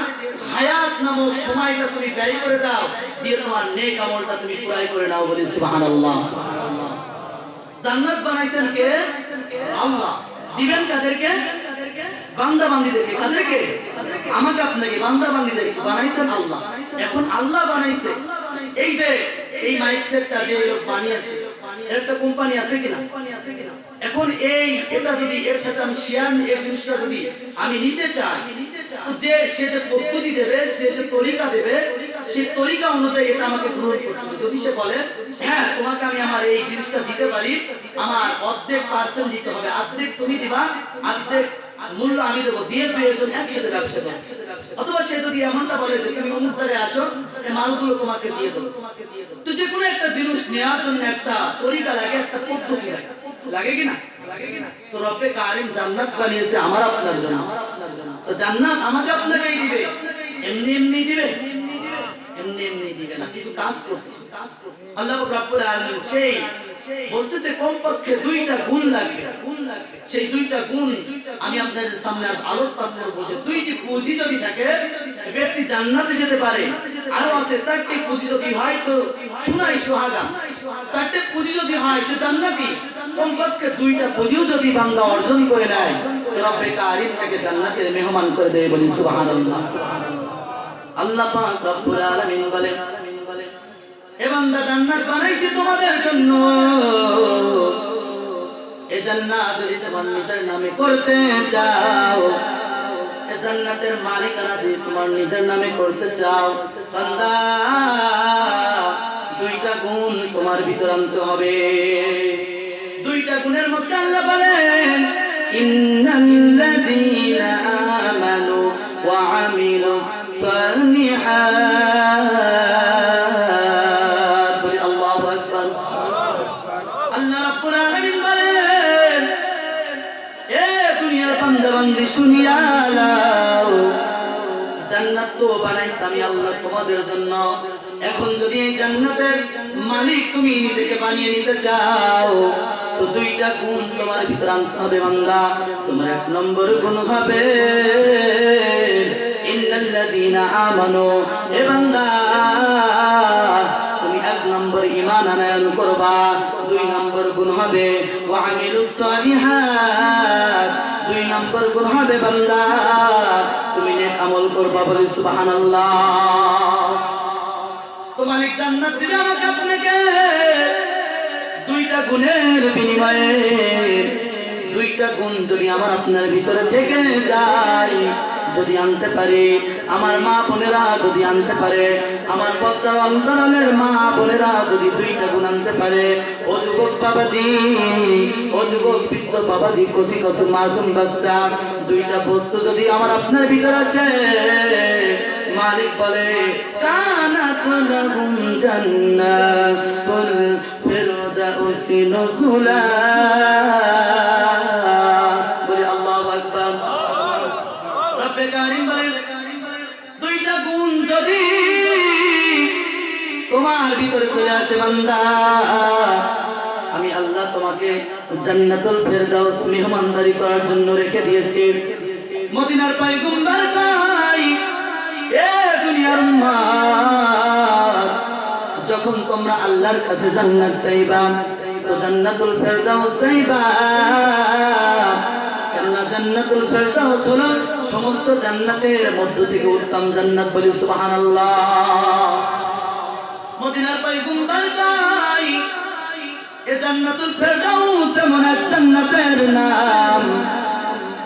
হায়াত নামক সময়টা তুমি ব্যয় করে দাও, দিয়ে তোমার নেক আমলটা তুমি পুরাই করে নাও। বলি সুবহানাল্লাহ। জান্নাত বানাইছেন কে? আল্লাহ। দিবেন কাদেরকে? বান্দা বান্দীদেরকে। কাদেরকে? আমাকে আপনাকে, বান্দা বান্দীদেরকে বানাইছেন আল্লাহ। এখন আল্লাহ বানাইছে এই যে এই মাইক সেটটা যে লোক বানিয়েছে, এর একটা কোম্পানি আছে কিনা? এখন এটা যদি এর সাথে আমি শেয়ার, এই জিনিসটা যদি আমি নিতে চাই, তো সে যে পদ্ধতি দেবে, সে যে তরিকা দেবে, সেই তরিকা অনুযায়ী এটা আমাকে গ্রহণ করতে হবে। যদি সে বলে হ্যাঁ তোমাকে আমি আমার এই জিনিসটা দিতে পারি, আমার অর্ধেক পার্সেন্ট দিতে হবে, অর্ধেক তুমি দিবা, অর্ধেক মূল্য আমি দেবো, দিয়ে দুজন একসাথে ব্যবসা করো। অথবা সে যদি এমনটা বলে যে তুমি অমুক জায়গায় আসো, এই মালগুলো তোমাকে দিয়ে দেবো। তো যে কোনো একটা জিনিস নেওয়ার জন্য একটা তরিকা লাগে, একটা পদ্ধতি লাগে, লাগে কিনা? তো রব্বে কারিম জান্নাত বানিয়েছে আমার আপনার জন্য। তো জান্নাত আমাকে আপনাকেই দিবে, এমনি এমনি দিবে, এমনি এমনি দিবে না, কিছু কাজ করতে। আল্লাহ রাব্বুল আলামিন সেই বলতেছে কমপক্ষে দুইটা গুণ লাগবে। সেই দুইটা গুণ আমি আপনাদের সামনে আলোচনা করব যে দুইটি পুঁজি যদি থাকে ব্যক্তি জান্নাতে যেতে পারে। আরো আছে চারটি পুঁজি যদি হয় তো সুনাই সুহাগা, চারটি পুঁজি যদি হয় সে জান্নাতি। কমপক্ষে দুইটা পুঁজিও যদি বান্দা অর্জন করে নেয় রব্বে কারিম তাকে জান্নাতের মেহমান করে দেয়। বলি সুবহানাল্লাহ। আল্লাহ পাক রব্বুল আলামিন বলেন, এ বান্দা জান্নাত বানাইছি তোমাদের জন্য, এই জান্নাত যদি তোমার নিজের নামে করতে চাও, এই জান্নাতের মালিকানা যদি তোমার নিজের নামে করতে চাও, বান্দা দুইটা গুণ তোমার ভিতর আনতে হবে। দুইটা গুণের মধ্যে আল্লাহ বলেন, ইন্নাল্লাযীনা আমানু ওয়া আমিলুস সালিহাত। আল্লাহু আকবার। আল্লাহ রাব্বুল আলামিন বলেন, এ দুনিয়ার বান্দা বান্দি শুনিয়া লাও, জান্নাত তো বানাইছি আমি আল্লাহ তোমাদের জন্য। এখন যদি এই জান্নাতের মালিক তুমি নিজেকে বানিয়ে নিতে চাও তো দুইটা গুণ তোমার ভিতর আনতে হবে বান্দা। তোমার এক নম্বর গুণ হবে ইন্নাল্লাযীনা আমানু। এ বান্দা তুমি এক নম্বর ঈমান আনয়ন করবা। দুই নম্বর গুণ হবে ওয়া আমিলুস সালিহাত। দুই নম্বর গুণ হবে বান্দা তুমি নেক আমল করবা। বলি সুবহানাল্লাহ। তো মালিক জান্নাত দিবে আমাকে আপনাকে দুইটা গুণের বিনিময়ে। দুইটা গুণ যদি আমার আপনার ভিতরে থেকে যায়, যদি আনতে পারে, আমার মা বোনেরা যদি আনতে পারে, আমার পদ্মা অন্তরালের মা বোনেরা যদি দুইটা গুণ আনতে পারে, ও যুবক বাবাজি, ও যুবক বৃদ্ধ বাবাজি, কচি কচি মাসুম বাচ্চা, দুইটা বস্তু যদি আমার আপনার ভিতরে আসে, মালিক বলে কানাত লাহুম জান্নাতুল ফিরদাউসি নুজুলা। বলে আল্লাহু আকবার। রব্বে কারিম বলে দুইটা গুণ যদি তোমার ভিতরে চলে আসে বান্দা, আমি আল্লাহ তোমাকে জান্নাতুল ফিরদাউস মেহমানদারি করার জন্য রেখে দিয়েছি। মদিনার পয়গম্বর কই, এ দুনিয়ার উম্মত, যখন তোমরা আল্লাহর কাছে জান্নাত চাইবা তো জান্নাতুল ফিরদাউস চাইবা। কেননা জান্নাতুল ফিরদাউস হলো সমস্ত জান্নাতের মধ্য থেকে উত্তম জান্নাত। বলি সুবহানাল্লাহ। মদিনার পয়গম্বর কই, এ জান্নাতুল ফিরদাউস এমন এক জান্নাতের নাম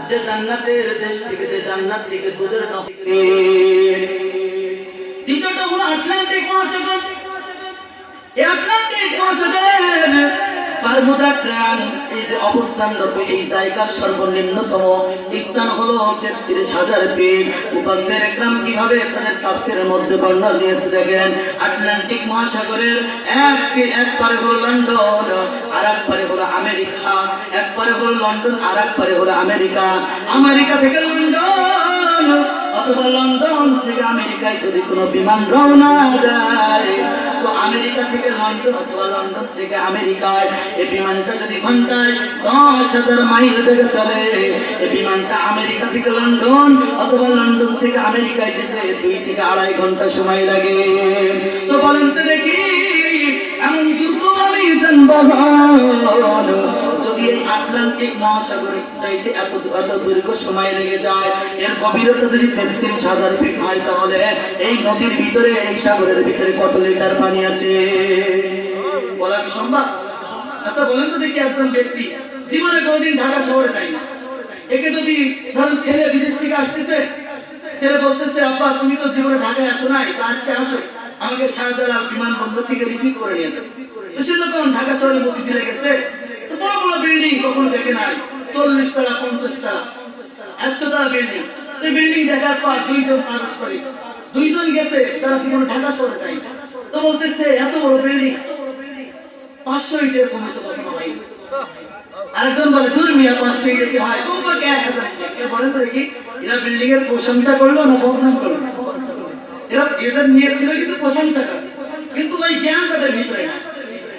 যে জান্নাতের দেশ থেকে, যে জান্নাত থেকে দুধের নদী। দ্বিতীয়টা হলো আটলান্টিক মহাসাগর। এই আটলান্টিক মহাসাগরের বারমুদা ট্রায়াঙ্গল এই যে অবস্থানরত এই জায়গার সর্বনিম্নতম স্থান হলো ৩৩,০০০ ফিট। মুফাসসির একরাম কিভাবে তাদের তাফসীরের মধ্যে বর্ণনা দিয়েছে দেখেন। আটলান্টিক মহাসাগরের এক পারে হলো লন্ডন, আর এক পারে হলো আমেরিকা। এক পারে হলো লন্ডন, আর এক পারে হলো আমেরিকা। আমেরিকা থেকে লন্ডন অথবা লন্ডন থেকে আমেরিকায় যদি কোনো বিমান রওনা যায় তো আমেরিকা থেকে লন্ডন অথবা লন্ডন থেকে আমেরিকায় এই বিমানটা যদি ঘন্টায় 10,000 মাইল বেগে চলে, এই বিমানটা আমেরিকা থেকে লন্ডন অথবা লন্ডন থেকে আমেরিকায় যেতে 2 থেকে 2.5 ঘন্টা সময় লাগে। তো বলেন তো দেখি, এমন দ্রুতগামী যানবাহন যদি এই আটলান্টিক মহাসাগরে যাইতে এত দীর্ঘ সময় লেগে যায়, এর গভীরতা যদি 33,000 ফিট হয়, তাহলে এই নদীর ভিতরে, এই সাগরের ভিতরে কত লিটার পানি আছে বলা কি সম্ভব? আচ্ছা বলেন তো দেখি, একজন ব্যক্তি জীবনে কোনোদিন ঢাকা শহরে যায় না, একে যদি ধরুন ছেলে বিদেশ থেকে আসতেছে, ছেলে বলতেছে আব্বা তুমি তো জীবনে ঢাকায় আসো নাই, তো আজকে আসো, আমাকে শাহজালাল বিমানবন্দর থেকে রিসিভ করে নিয়ে যাবে। তো সে যখন ঢাকা শহরে মতিঝিলে গেছে, বড় বড় বিল্ডিং কখনো দেখে নাই, 40 তলা 50 তলা। 100 তলা বিল্ডিং। এই বিল্ডিং দেখার পর দুইজন মানুষ করে, দুইজন গেছে, তারা জীবনে ঢাকা শহরে যায়। তো বলতেছে এত বড় বিল্ডিং 500 ইটের কমে তো কখনো হয়। আরেকজন বলে দূর মিয়া 500 ইটের কি হয়, কমপক্ষে 1000 ইট। কে বলেন তো দেখি, এরা বিল্ডিং এর প্রশংসা করলো না বদনাম করলো? এরা এদের নিয়ে ছিল কিন্তু প্রশংসা করে, কিন্তু ওই জ্ঞান তাদের ভিতরে না।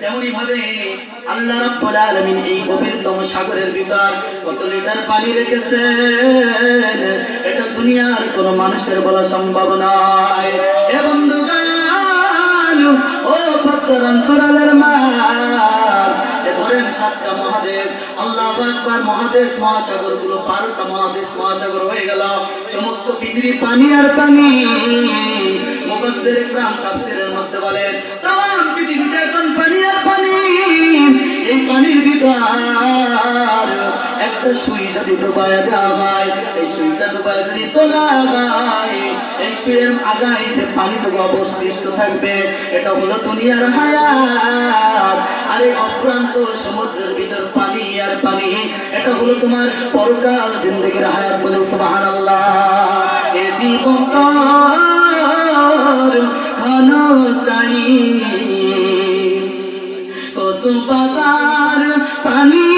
তেমনি ভাবে আল্লাহ রাব্বুল আলামিন এই গভীরতম সাগরের ভিতর কত লিটার পানি রেখেছেন, এটা দুনিয়ার কোন মানুষের বলা সম্ভব নয়। এ বন্ধুগণ, ও পাত্তর অন্তরালের মা, ধরেন 7টা মহাদেশ, আল্লাহু আকবার, মহাদেশ মহাসাগর গুলো 12টা মহাদেশ মহাসাগর হয়ে গেল। সমস্ত পৃথিবী পানি আর পানি। মুফাসসির ইকরাম তাফসীরের মধ্যে বলে तमाम পৃথিবীটা এখন পানি আর পানি। এই পানির ভিতর একটা সুই যদি ডুবায় দেওয়া হয়, এই সুইটা ডুবায় যদি তোলা হয়, এই সুইয়ের আগায় যে পানিটুকু অবশিষ্ট থাকবে, এটা হলো দুনিয়ার হায়াত। আর এই অপ্রান্ত সমুদ্রের ভিতর পানি আর পানি, এটা হলো তোমার পরকাল জিন্দেগির হায়াত। বলে সুবহানাল্লাহ। এ জীবন তোর ক্ষণস্থায়ী, কসু পাতার পানি,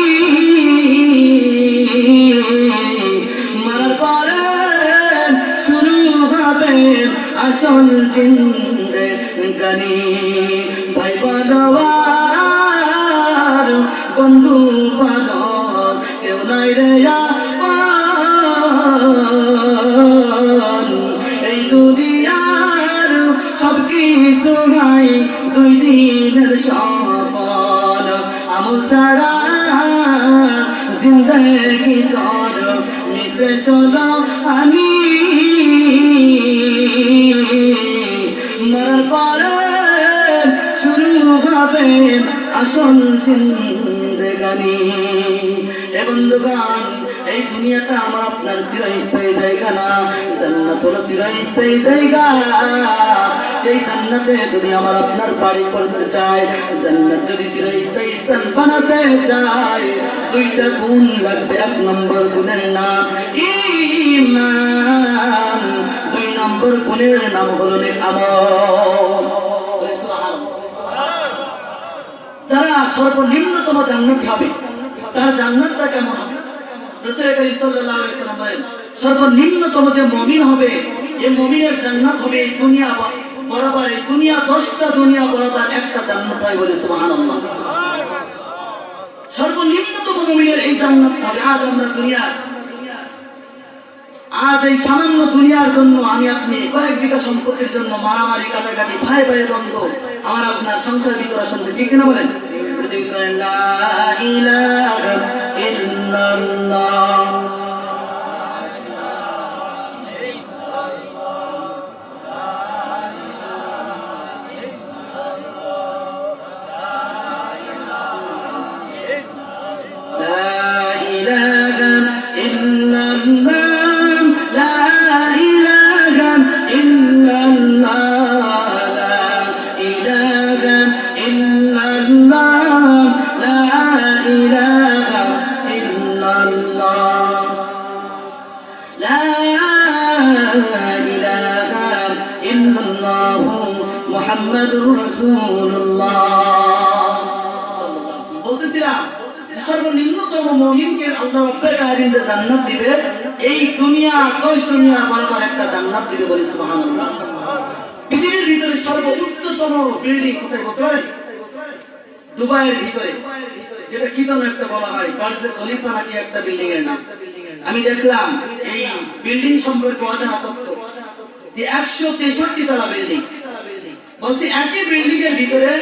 মারার পরে শুরু হবে আসল জিন্দেগানি। ভাই বানোয়ার, বন্ধু বানোয়ার, কেউ নাই রে আপন। এই দুনিয়ার সব কিছু নাই দুই দিনের সপন। আমল ছাড়া জিন্দেগি তোর মিশে শোনো আমি, মরার পরে শুরু হবে আসল জিন্দেগানি। এ বন্ধুগণ, এই দুনিয়াটা আমার আপনার চিরস্থায়ী জায়গা না, জান্নাত হলো চিরস্থায়ী জায়গা। সেই জান্নাতে যদি আমার আপনার বাড়ি করতে চায়, জান্নাত যদি চিরস্থায়ী স্থান বানাতে চায়, 2টা গুণ লাগবে। 1 নম্বর গুণের নাম ঈমান, 2 নম্বর গুণের নাম হলো আমল। যারা সর্বনিম্নতম জান্নাতি হবে, তার জান্নাতটা কেমন হবে? রাসূল করিম সাল্লাল্লাহু আলাইহি ওয়াসাল্লাম বলেন, সর্বনিম্নতম যে মুমিন হবে, এই মুমিনের জান্নাত হবে এই দুনিয়া বরাবর, এই দুনিয়া 10টা দুনিয়া বরাবর একটা জান্নাত হয়। বলে সুবহানাল্লাহ। সর্বনিম্নতম মুমিনের এই জান্নাত হবে। আজ এই সামান্য দুনিয়ার জন্য আমি আপনি কয়েক বিঘা সম্পত্তির জন্য মারামারি কাটাকাটি, ভাই ভাই দ্বন্দ্ব, আমার আপনার সংসার ভিতরে শুনতে, ঠিক কিনা বলেন? লা ইলাহা ইল্লাল্লাহ, বলতেছিলাম সর্বনিম্নতম মুমিনকে আল্লাহ রাব্বুল আলামিন যে জান্নাত দিবে, এই দুনিয়া 10 দুনিয়া বরাবর একটা জান্নাত দিবে। বলি সুবহানাল্লাহ। পৃথিবীর ভিতরে সর্বোচ্চতম বিল্ডিং কোথায় বলতে পারেন? দুবাইয়ের ভিতরে, যেটা কি যেন একটা বলা হয়, বার্জে খলিফা নাকি একটা বিল্ডিং এর নাম। আমি দেখলাম এই বিল্ডিং সম্পর্কে অজানা তথ্য যে 163 তলা বিল্ডিং। বলছি একই বিল্ডিং এর ভিতরে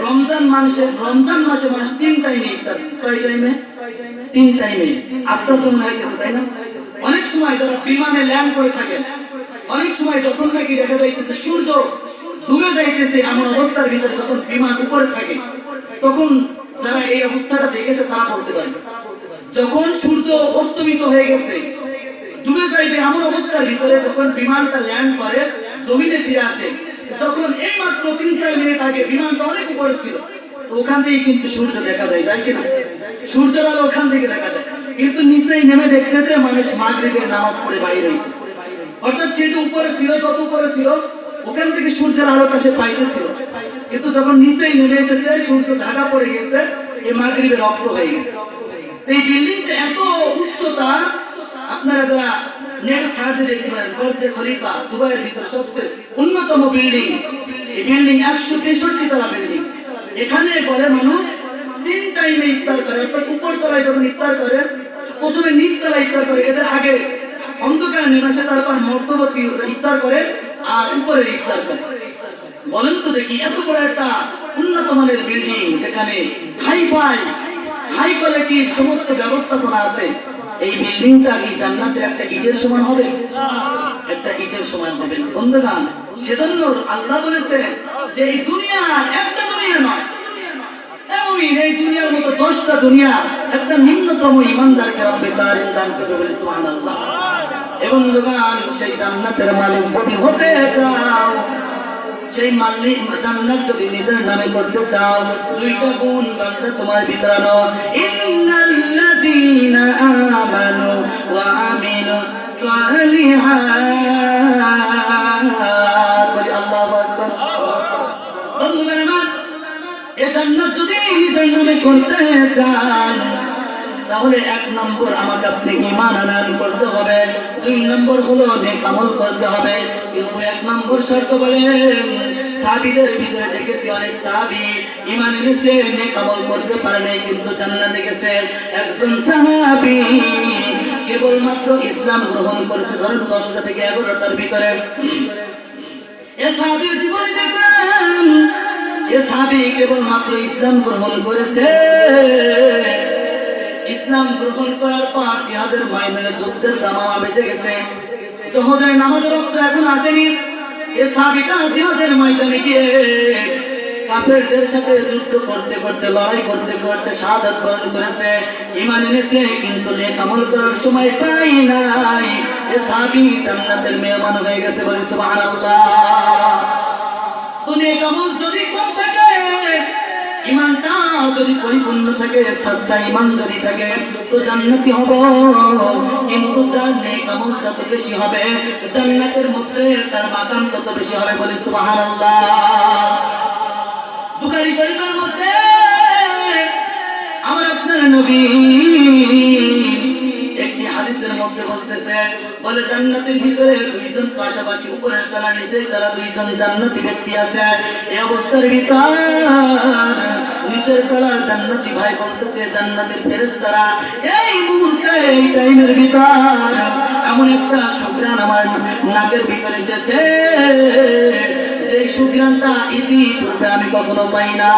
রমজান মাসে মানুষ 3 টাইমে ইফতার। কয় টাইমে? 3 টাইমে। আস্তে তো মনে হয়েছে, তাই না? অনেক সময় যারা বিমানে ল্যান্ড করে থাকে, অনেক সময় যখন নাকি দেখা যাইতেছে সূর্য ডুবে যাইতেছে, এমন অবস্থার ভিতরে যখন বিমান উপরে থাকে, তখন যারা এই অবস্থাটা দেখেছে তারা বলতে পারে, যখন সূর্য অস্তমিত হয়ে গেছে, ডুবে যাইবে এমন অবস্থার ভিতরে যখন বিমানটা ল্যান্ড করে, জমিনে ফিরে আসে, যখন এই মাত্র 3-4 মিনিট আগে বিমানটা অনেক উপরে ছিল, তো ওখান থেকে কিন্তু সূর্য দেখা যায়, যায় কিনা? সূর্যের আলো ওখান থেকে দেখা যায়। কিন্তু নিচেই নেমে দেখতেছে মানুষ মাগরিবের নামাজ পড়ে বাইরে হইতেছে। অর্থাৎ সে যে উপরে ছিল, যত উপরে ছিল ওখান থেকে সূর্যের আলোটা সে পাইতেছিল, কিন্তু যখন নিচেই নেমে এসেছে সূর্য ঢাকা পড়ে গেছে, এই মাগরিবের রক্ত হয়ে গেছে। এই বিল্ডিংটা এত উচ্চতা, আপনারা যারা নেট সার্চে দেখতে পারেন, বুর্জ খলিফা দুবাইয়ের ভিতর সবচেয়ে উন্নতম বিল্ডিং। এই বিল্ডিং 163 তলা বিল্ডিং। এখানে পরে মানুষ 3 টাইমে ইফতার করে, অর্থাৎ উপর তলায় যখন ইফতার করে প্রথমে নিচ তলায় ইফতার করে, এদের আগে অন্ধকার নেমে আসে, তারপর মধ্যবর্তী ইফতার করে আর উপরে ইফতার করে। বলেন তো দেখি, এত বড় একটা উন্নত মানের বিল্ডিং যেখানে হাই কোয়ালিটির সমস্ত ব্যবস্থাপনা আছে, এই বিল্ডিংটা কি জান্নাতের একটা ইটের সমান হবে? একটা ইটের সমান হবে বন্ধুগণ। সেজন্য আল্লাহ বলেছে যে এই দুনিয়া একটা দুনিয়া নয়, এই দুনিয়ার মতো 10টা দুনিয়া একটা নিম্নতম ইমানদারকে রব্বে কারীম দান করবে বলে সুবহানাল্লাহ। এবং বন্ধুগণ, সেই জান্নাতের মালিক যদি হতে চাও, সেই মালিক জান্নাত যদি নিজের নামে করতে চাও, 2টা গুণ বান্দা তোমার ভিতরে নাও। ইন্নাল্লাযীনা আমানু ওয়া আমিলুস সালিহাত, আল্লাহু আকবার। বন্ধুগণ আমার, এই জান্নাত যদি নিজের নামে করতে চান, তাহলে 1 নম্বর আমাকে আপনি ঈমান আনয়ন করতে হবে, 2 নম্বর হলো নেক আমল করতে হবে। কিন্তু 1 নম্বর শর্ত বলেন, সাহাবীদের ভিতরে দেখেছি অনেক সাহাবী ঈমান এনেছে, নেক আমল করতে পারে নাই, কিন্তু জান্নাতে গেছে। একজন সাহাবী কেবলমাত্র ইসলাম গ্রহণ করেছে, ধরেন 10টা থেকে 11টার ভিতরে। এই সাহাবীর জীবনে দেখলাম এই সাহাবী কেবলমাত্র ইসলাম গ্রহণ করেছে। ইসলাম গ্রহণ করার পর জিহাদের ময়দানে যুদ্ধের দামামা বেজে গেছে, জহরের নামাজের রক্ত এখন আসেনি। এই সাহাবীটা জিহাদের ময়দানে গিয়ে কাফেরদের সাথে যুদ্ধ করতে করতে, লড়াই করতে করতে শাহাদাত বরণ করেছে, ঈমান এনেছে, কিন্তু নেক আমল করার সময় পাই নাই। এই সাহাবী জান্নাতের মেহমান হয়ে গেছে বলে সুবহানাল্লাহ। তো নেক আমল যদি কম থাকে, ঈমানটা যদি পরিপূর্ণ থাকে, সাচ্চা ঈমান যদি থাকে, তো জান্নাতি হব। কিন্তু যার নেক আমল যত বেশি হবে, জান্নাতের মধ্যে তার মাকাম তত বেশি হবে বলে সুবহানাল্লাহ। বুখারী শরীফের মধ্যে আমার আপনার নবী একটি হাদিসের মধ্যে বলতেছে, বলে জান্নাতের ভিতরে 2জন পাশাপাশি উপরের তলা নিচের তলা 2জন জান্নাতি ব্যক্তি আছে। এই অবস্থার ভিতর নিচের তলার জান্নাতি ভাই বলতেছে জান্নাতের ফেরেশতারা, এই মুহূর্তে এই টাইমের ভিতর এমন একটা সুঘ্রাণ আমার নাকের ভিতরে এসেছে, যে সুঘ্রাণটা ইতিপূর্বে আমি কখনো পাই না।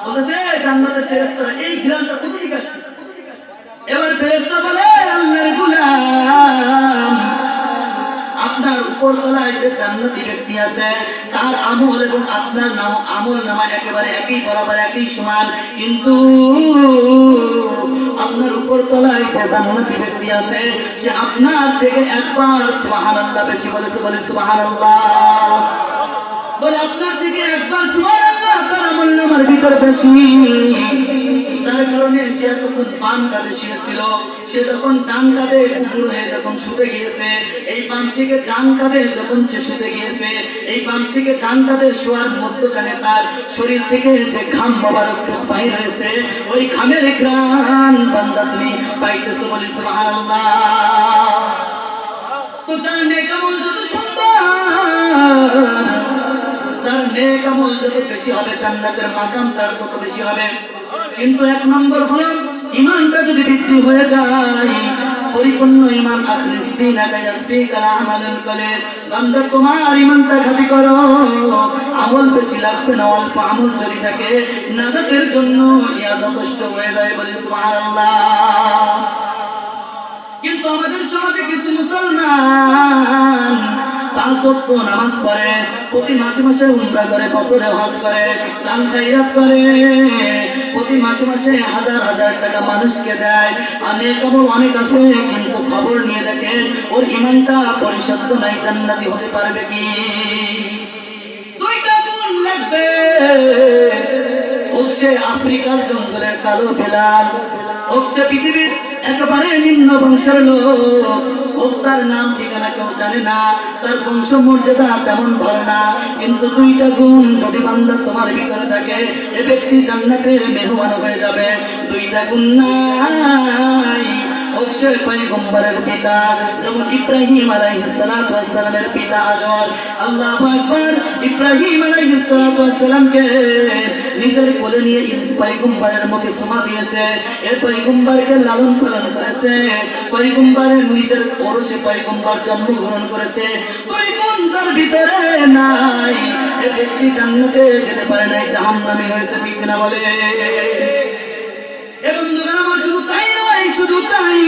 বলতেছে জান্নাতের ফেরেশতারা, এই ঘ্রাণটা কোথা থেকে আসছে? এবার ফেরেশতা বলে, আল্লাহর গোলাম, আপনার উপর তলায় যে জান্নাতি ব্যক্তি আছে তার আমল এবং আপনার আমল নামা একেবারে একই বরাবর, একই সমান, কিন্তু আপনার উপর তলায় যে জান্নাতি ব্যক্তি আছে সে আপনার থেকে একবার সুবহানাল্লাহ বেশি বলেছে বলে সুবহানাল্লাহ। বলে আপনার থেকে একবার সুবহানাল্লাহ তার আমল নামার ভিতর বেশি, যার কারণে সে তখন বাম কাঁধে শুয়েছিল, সে যখন ডান কাঁধে উপর হয়ে যখন শুতে গিয়েছে, এই বাম থেকে ডান কাঁধে যখন সে শুতে গিয়েছে, এই বাম থেকে ডান কাঁধে শোয়ার মধ্যখানে তার শরীর থেকে যে ঘাম মোবারক বাইর হয়েছে, ওই ঘামের ঘ্রাণ বান্দা তুমি পাইতেছো বলে সুবহানাল্লাহ। তো যার নেক আমল যত সুন্দর, যার নেক আমল যত বেশি হবে, জান্নাতের মাকাম তার তত বেশি হবে। কিন্তু 1 নম্বর হলো ঈমানটা যদি বৃদ্ধি হয়ে যায়, পরিপূর্ণ ঈমান, বান্দা তোমার ঈমানটা খাঁটি করো, আমল বেশি লাগবে না, অল্প আমল যদি থাকে নাজাতের জন্য ইয়া যথেষ্ট হয়ে যায় বলে সুবহানাল্লাহ। কিন্তু আমাদের সমাজে কিছু মুসলমান 5 ওয়াক্ত নামাজ পড়ে, প্রতি মাসে মাসে উমরা করে, বছরে হজ করে, দান খায়রাত করে, প্রতি মাসে মাসে হাজার হাজার টাকা মানুষকে দেয়, অনেক আমল অনেক আছে, কিন্তু খবর নিয়ে দেখে ওর ঈমানটা পরিশুদ্ধ নাই, জান্নাতি হতে পারবে কি? 2টা গুণ লাগবে। সে আফ্রিকার জঙ্গলের কালো বেলাল, হোক সে পৃথিবীর একেবারে নিম্ন বংশের লোক, হোক তার নাম ঠিকানা কেউ জানে না, তার বংশ মর্যাদা তেমন ভালো না, কিন্তু দুইটা গুণ যদি বান্দা তোমার ভিতরে থাকে, এ ব্যক্তি জান্নাতের মেহমান হয়ে যাবে। দুইটা গুণ নাই, অবশ্যই পয়গম্বরের পিতা, যেমন ইব্রাহিম আলাইহিস সালাতু ওয়াস সালামের পিতা আজর। আল্লাহু আকবার। ইব্রাহিম আলাইহিস সালাতু ওয়াস সালামকে নিজের কোলে নিয়ে পয়গম্বরের মুখে সুমা দিয়েছে, এই পয়গম্বরকে লালন পালন করেছে, পয়গম্বরের নিজের পরশে পয়গম্বর জন্মগ্রহণ করেছে। দুই গুণ তার ভিতরে নাই, এই ব্যক্তি জান্নাতে যেতে পারে নাই, জাহান্নামী হয়েছে। ঠিক না বলে? এবং শুধু তাই নয়, শুধু তাই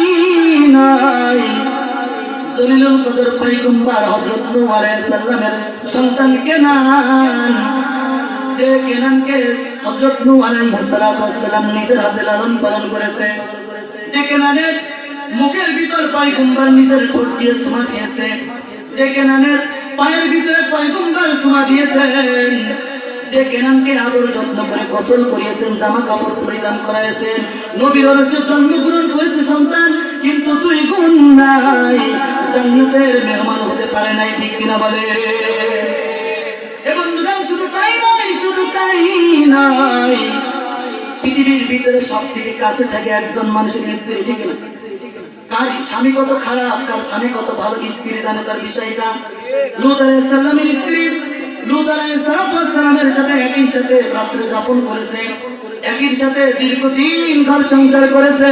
নয়, জলিলুল কদর পয়গম্বর হযরত নূহ আলাইহিস সালামের সন্তান কেনান, যে কেনানকে হযরত নূহ আলাইহিস সালাম নিজের হাতে লালন পালন করেছে, যে কেনানের মুখের ভিতর পয়গম্বর নিজের ঠোঁট দিয়ে সুমা খেয়েছে, যে কেনানের পায়ের ভিতরে পয়গম্বর সুমা দিয়েছেন, যে কেনানকে আদর যত্ন করে গোসল করিয়েছেন, জামা কাপড় পরিধান করাইছেন, নবীর ওরসে জন্মগ্রহণ করেছে সন্তান, কিন্তু তুই গুণ নাই, জান্নাতের মেহমান হতে পারে নাই। ঠিক কিনা বলে? এবং শুধু তাই নয়, শুধু তাই নয়, পৃথিবীর ভিতরে সব থেকে কাছে থাকে একজন মানুষের স্ত্রী। ঠিক না? কার স্বামী কত খারাপ, কার স্বামী কত ভালো, স্ত্রী জানে তার বিষয়টা। লূত আলাইহিস সালামের স্ত্রী লূত আলাইহিস সালামের সাথে একই সাথে রাত্রি যাপন করেছে, একই সাথে দীর্ঘদিন ঘর সংসার করেছে,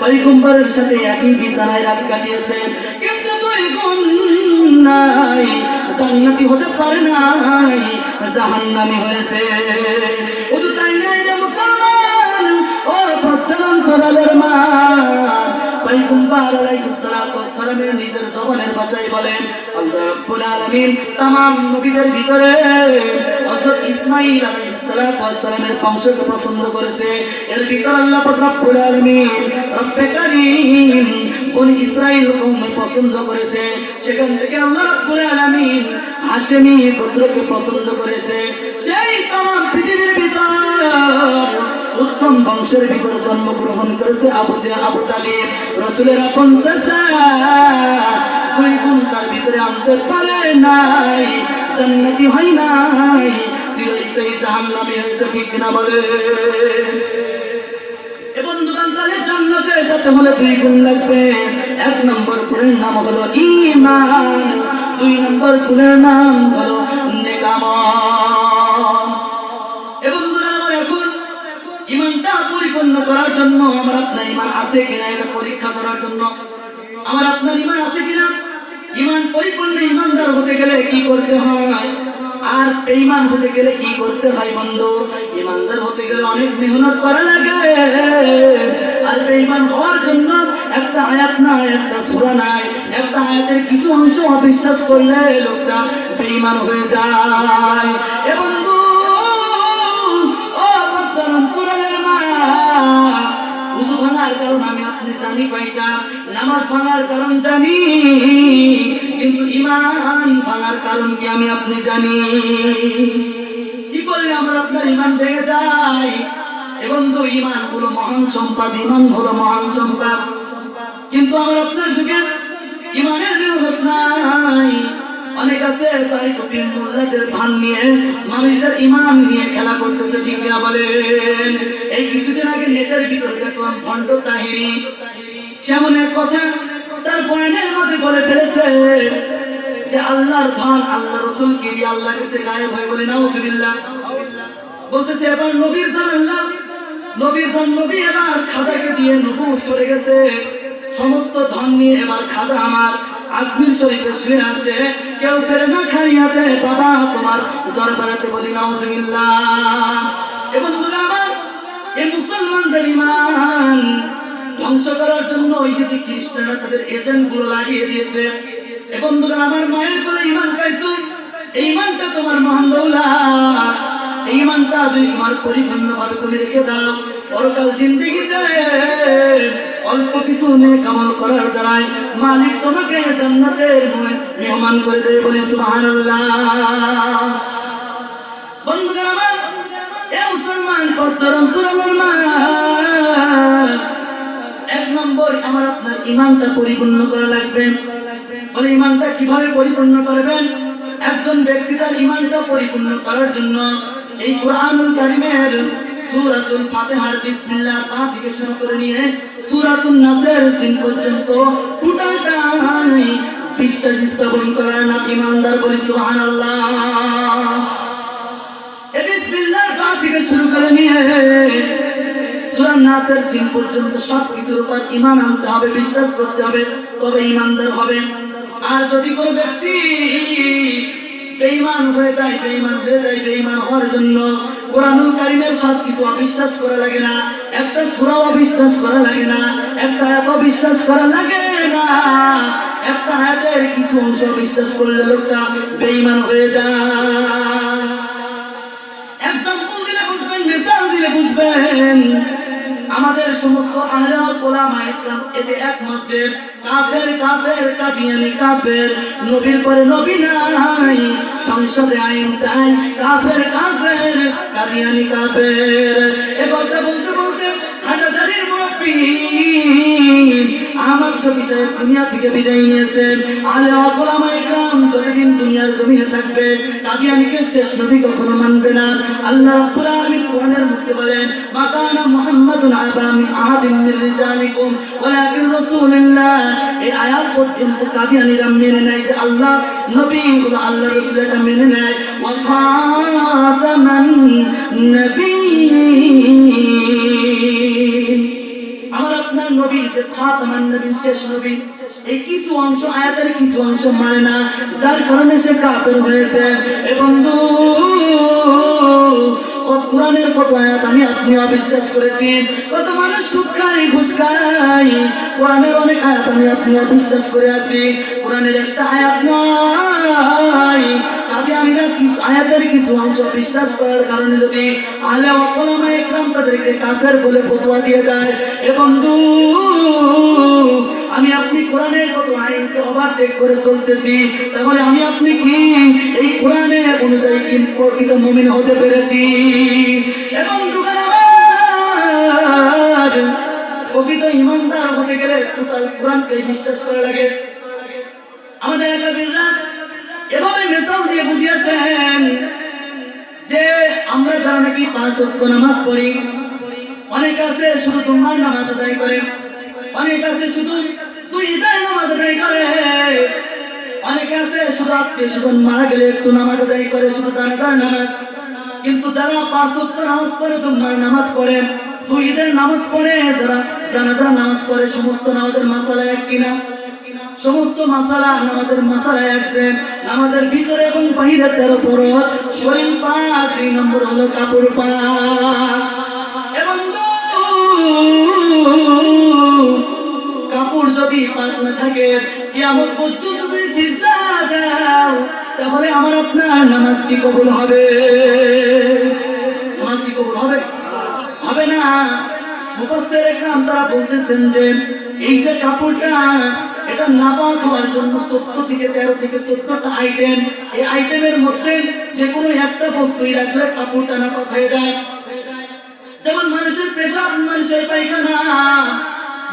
পয়গম্বরের সাথে একই বিছানায় রাত কাটিয়েছে, কিন্তু দুই গুণ নাই, জান্নাতি হতে পারে নাই, জাহান্নামী হয়েছে। শুধু তাই নাই রে মুসলমান, ও ভদ্রান্তরালের মা, পয়গম্বর আলাইহিস সালাতু ওয়াস সালামের নিজের জবানের ভাষায় বলেন, আল্লাহ রাব্বুল আলামিন तमाम নবীদের ভিতরে হযরত ইসমাঈল আলাইহিস সালাতু ওয়াস সালামের বংশকে পছন্দ করেছে। এর ভিতরে আল্লাহ রাব্বুল আলামিন রব্বে কারীম বনি ইসরাইল কওমকে পছন্দ করেছে, সেখান থেকে আল্লাহ রাব্বুল আলামিন হাশেমি গোত্রকে পছন্দ করেছে। সেই तमाम পৃথিবীর ভিতর উত্তম বংশের ভিতরে জন্মগ্রহণ করেছে আবু তালিব, রাসূলের আপন চাচা। দুই গুণ তার ভিতরে আনতে পারে নাই, জান্নাতি হয় নাই, চিরস্থায়ী জাহান্নামী হয়েছে। ঠিক না বলে? বন্ধুগণ, তাহলে জান্নাতে যেতে হলে দুই গুণ লাগবে। এক নম্বর গুণের নাম হলো ঈমান, দুই নম্বর গুণের নাম হলো নেক আমল। ইমানটা পরিপূর্ণ করার জন্য আমার আপনার ইমান আছে কিনা এটা পরীক্ষা করার জন্য, আমার আপনার ইমান আছে কিনা, ইমান পরিপূর্ণ ইমানদার হতে গেলে কি করতে হয়, আর বেঈমান হতে গেলে কি করতে হয়? বন্ধু, ইমানদার হতে গেলে অনেক মেহনত করা লাগে, আর বেঈমান হওয়ার জন্য একটা আয়াত নাই, একটা সূরা নাই, একটা আয়াতের কিছু অংশ অবিশ্বাস করলে লোকটা বেঈমান হয়ে যায়। এ বন্ধু, ওযু ভাঙার কারণ আমি আপনি জানি কয়টা, নামাজ ভাঙার কারণ জানি, কিন্তু ঈমান ভাঙার কারণ কি আমি আপনি জানি? কি করলে আমার আপনার ঈমান ভেঙে যায়? এ বন্ধু, ঈমান হলো মহান সম্পদ, ঈমান হলো মহান সম্পদ, কিন্তু আমার আপনার যুগে ঈমানের নিয়মত নাই। অনেক আছে তাই টুপি মোল্লাদের ভান নিয়ে মানুষদের ঈমান নিয়ে খেলা করতেছে। ঠিক না বলেন? এই কিছুদিন আগে নেটের ভিতরে দেখলাম ভণ্ড তাহিরি সেমন এক কথা তার বয়ানের মধ্যে বলে ফেলেছে যে আল্লাহর ধন আল্লাহ রাসূল কি দিয়ে আল্লাহ কাছে গায়েব হয়ে বলে নাউযুবিল্লাহ। বলতেছে এবার নবীর ধন আল্লাহ, নবীর ধন নবী এবার খাজাকে দিয়ে নবুয়ত চলে গেছে, সমস্ত ধন নিয়ে এবার খাজা আমার আজমির শরীফে শুয়ে আছে, কেউ ফেরে না খাইয়াতে বাবা তোমার দরবারেতে বলি নাউযুবিল্লাহ। এবং আমার এই মুসলমানদের ঈমান ধ্বংস করার জন্য ইহুদি খ্রিস্টানরা তাদের এজেন্ট গুলো লাগিয়ে দিয়েছে। এবং আমার মায়ের কোলে ঈমান পাইছো, এই ঈমানটা তোমার মহান দৌলত, এই ঈমানটা যদি তোমার পরিপূর্ণভাবে তুমি রেখে দাও, পরকাল জিন্দেগিতে অল্প কিছু নেক আমল করার দ্বারাই মালিক তোমাকে জান্নাতের মেহমান করে দেবে। বলি সুবহানাল্লাহ। বন্ধুরা আমার, এ মুসলমান পর্দার অন্তরালের মা, এক নম্বর আমার আপনার ঈমানটা পরিপূর্ণ করা লাগবে। বলে ঈমানটা কিভাবে পরিপূর্ণ করবেন? একজন ব্যক্তি তার ঈমানটা পরিপূর্ণ করার জন্য এই কুরআনুল কারীমের সূরাতুল ফাতিহার বিসমিল্লাহ পা থেকে শুরু করে নিয়ে সূরাতুন নাসের সিন পর্যন্ত পুরোটাই বিশ্বাস স্থাপন করার নাম ঈমানদার। বলি সুবহানাল্লাহ। এই বিসমিল্লাহর পা থেকে শুরু করে নিয়ে সূরা নাসের সিন পর্যন্ত সব কিছুর উপর ঈমান আনতে হবে, বিশ্বাস করতে হবে, তবে ঈমানদার হবে। আর যদি কোনো ব্যক্তি বেঈমান হয়ে যায়, বেঈমান হওয়ার জন্য কুরআনুল কারীমের সব কিছু অবিশ্বাস করা লাগে না, একটা সূরা অবিশ্বাস করা লাগে না, একটা আয়াত অবিশ্বাস করা লাগে না, একটা আয়াতের কিছু অংশ বিশ্বাস করলে লোকটা বেঈমান হয়ে যায়। এক্সাম্পল দিলে বুঝবেন, মিসাল দিলে বুঝবেন। আমাদের সমস্ত আহলে উলামা ইকরাম এতে একমত যে কাফের কাদিয়ানী কাফের, নবীর পরে নবী নাই, সংসদে আইন চাই, কাফের কাদিয়ানী কাফের। এ কথা বলতে বলতে হাজারির মুরব্বি আহমদ শফী সাহেব দুনিয়া থেকে বিদায় নিয়েছেন। আহলে উলামা ইকরাম যতদিন দুনিয়ার জমিনে থাকবে কাদিয়ানীকে শেষ নবী কখনো মানবে না। আল্লাহ রাব্বুল আলামিন কোরআনের মধ্যে বলেন, মা কানা মুহাম্মাদুন আবা মিন আহাদিন মির রিজালিকুম ওয়ালাকিন রাসূলুল্লাহ। এই আয়াত পর্যন্ত কাদিয়ানীরা মেনে নেয় যে আল্লাহ নবী হলো আল্লাহ রাসূল, এটা মেনে নেয়। ওয়া খাতামান নবিয়্যিন, আমার আপনার নবী যে খাতামান নবীন, শেষ নবী, এই কিছু অংশ আয়াতের কিছু অংশ মানে না, যার কারণে সে কাফের হয়েছে। এ বন্ধু, কোরআনের কত আয়াত আমি আপনি অবিশ্বাস করেছি, কত মানুষ সুদ খায়, ঘুষ খায়, কোরআনের অনেক আয়াত আমি আপনি অবিশ্বাস করে আছি। কোরআনের একটা আয়াত নাই, কাদিয়ানীরা কিছু আয়াতের কিছু অংশ বিশ্বাস করার কারণে যদি আহলে উলামা ইকরাম তাদেরকে কাফের বলে ফতোয়া দিয়ে দেয়। এ বন্ধু, আমি আপনি কোরআনের কত আইনকে ওভারটেক করে চলতেছি, তাহলে আমি আপনি কি এই কোরআনের অনুযায়ী কি প্রকৃত মুমিন হতে পেরেছি? এবং প্রকৃত ঈমানদার হতে গেলে টোটাল কোরআনকে বিশ্বাস করা লাগে। আমাদের আকাবিররা এভাবে মিসাল দিয়ে বুঝিয়েছেন যে আমরা যারা নাকি 5 ওয়াক্ত নামাজ পড়ি, অনেক আছে শুধু জুমার নামাজ আদায় করে, অনেক আছে শুধু ঈদের নামাজ আদায় করে, অনেক আছে শুধু আত্মীয়-স্বজন মারা গেলে একটু নামাজ আদায় করে, শুধু জানাজার নামাজ। কিন্তু যারা 5 ওয়াক্ত নামাজ পড়ে, জুমার নামাজ পড়ে, ঈদের নামাজ পড়ে, যারা জানাজার নামাজ পড়ে, সমস্ত নামাজের মাসালা এক কিনা? সমস্ত মাসালা নামাজের মাসালা এক। নামাজের ভিতরে এবং বাহিরে 13 ফরজ, শরীর পাক, 2 নম্বর হলো কাপড় পাক। এবং কাপড় যদি পাক না থাকে, কিয়ামত পর্যন্ত যদি সিজদা দাও, তাহলে আমার আপনার নামাজ কি কবুল হবে? নামাজ কি কবুল হবে? হবে না। মুফাসসির ইকরাম তারা বলতেছেন যে এই যে কাপড়টা, এটা নাপাক হওয়ার জন্য 14 থেকে 14টা আইটেম, এই আইটেমের মধ্যে যে কোনো একটা বস্তুই রাখলে কাপড়টা নাপাক হয়ে যায়। যেমন মানুষের পেশাব, মানুষের পায়খানা,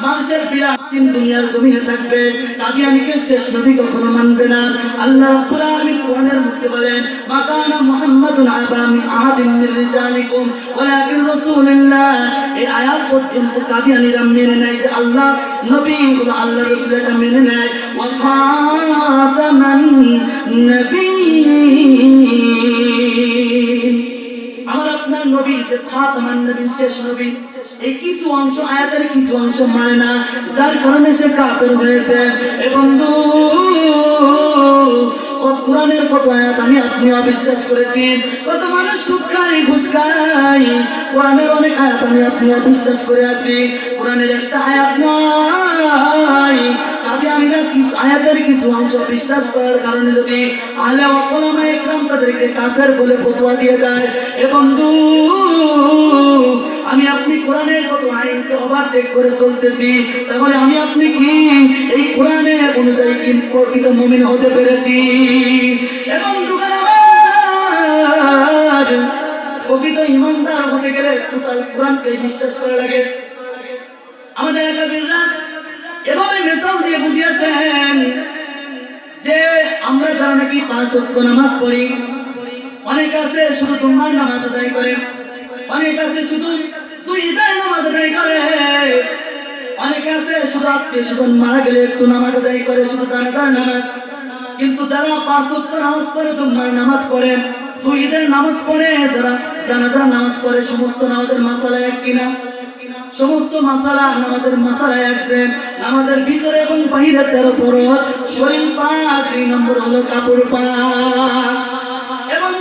মানুষের বিরাট দিন দুনিয়ার জমিনে থাকবে, কাদিয়ানীকে শেষ নবী কখনো মানবে না। আল্লাহ রাব্বুল আলামিন কোরআনের মধ্যে বলেন, মা কানা মুহাম্মাদুন আবা মিন আহাদিন মির রিজালিকুম ওয়ালাকিন রাসূলুল্লাহ। এই আয়াত পর্যন্ত কাদিয়ানীরা মেনে নেয় যে আল্লাহ নবী হলো আল্লাহ রাসূল, এটা মেনে নেয়। ওয়া খাতামান নবিয়্যিন, আমার আপনার নবী যে খাতামান নবী, শেষ নবী, এই কিছু অংশ আয়াতের কিছু অংশ মানে না, যার কারণে সে কাফের হয়েছে। এ বন্ধু, কোরআনের কত আয়াত আমি আপনি অবিশ্বাস করেছি, কত মানুষ সুদ খায়, ঘুষ খায়, কোরআনের অনেক আয়াত আমি আপনি অবিশ্বাস করে আছি। কোরআনের একটা আয়াত নাই, কাদিয়ানীরা কিছু আয়াতের কিছু অংশ বিশ্বাস করার কারণে যদি আহলে উলামা ইকরাম তাদেরকে কাফের বলে ফতোয়া দিয়ে দেয়। এ বন্ধু, আমি আপনি কোরআনের কত আইনকে ওভারটেক করে চলতেছি, তাহলে আমি আপনি কি এই কোরআনের অনুযায়ী কি প্রকৃত মুমিন হতে পেরেছি? এবং প্রকৃত ঈমানদার হতে গেলে টোটাল কোরআনকে বিশ্বাস করা লাগে। আমাদের আকাবিররা এভাবে মিসাল দিয়ে বুঝিয়েছেন যে আমরা যারা নাকি 5 ওয়াক্ত নামাজ পড়ি, অনেক আছে শুধু জুম্মার নামাজ আদায় করে, অনেক আছে শুধু 2 ঈদের নামাজ আদায় করে, অনেক আছে শুধু আত্মীয় স্বজন মারা গেলে একটু নামাজ আদায় করে, শুধু জানাজার নামাজ। কিন্তু যারা 5 ওয়াক্ত নামাজ পড়ে, জুম্মার নামাজ পড়ে, 2 ঈদের নামাজ পড়ে, যারা জানাজার নামাজ পড়ে, সমস্ত নামাজের মাসালা এক কিনা? সমস্ত মাসালা নামাজের মাসালা এক যে নামাজের ভিতরে এবং বাহিরে 13 ফরজ, শরীর পাক, 2 নম্বর হলো কাপড় পাক। এবং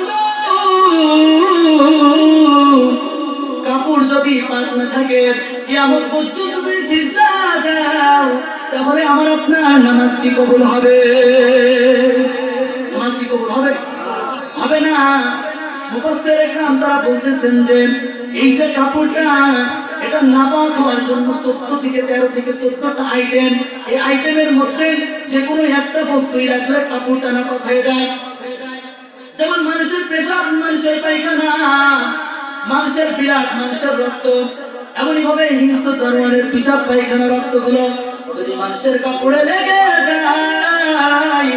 কাপড় যদি পাক না থাকে, কিয়ামত পর্যন্ত যদি সিজদা দাও, তাহলে আমার আপনার নামাজ কি কবুল হবে? নামাজ কি কবুল হবে? হবে না। মুফাসসির ইকরাম তারা বলতেছেন যে এই যে কাপড়টা, এটা নাপাক হওয়ার জন্য 14 থেকে 14টা আইটেম, এই আইটেমের মধ্যে যে কোনো একটা বস্তুই রাখলে কাপড়টা নাপাক হয়ে যায়। যেমন মানুষের পেশাব, মানুষের পায়খানা, মানুষের বিরাট, মানুষের রক্ত, এমনই ভাবে হিংস্র জানোয়ারের পেশাব, পায়খানা, রক্তগুলো যদি মানুষের কাপড়ে লেগে যায়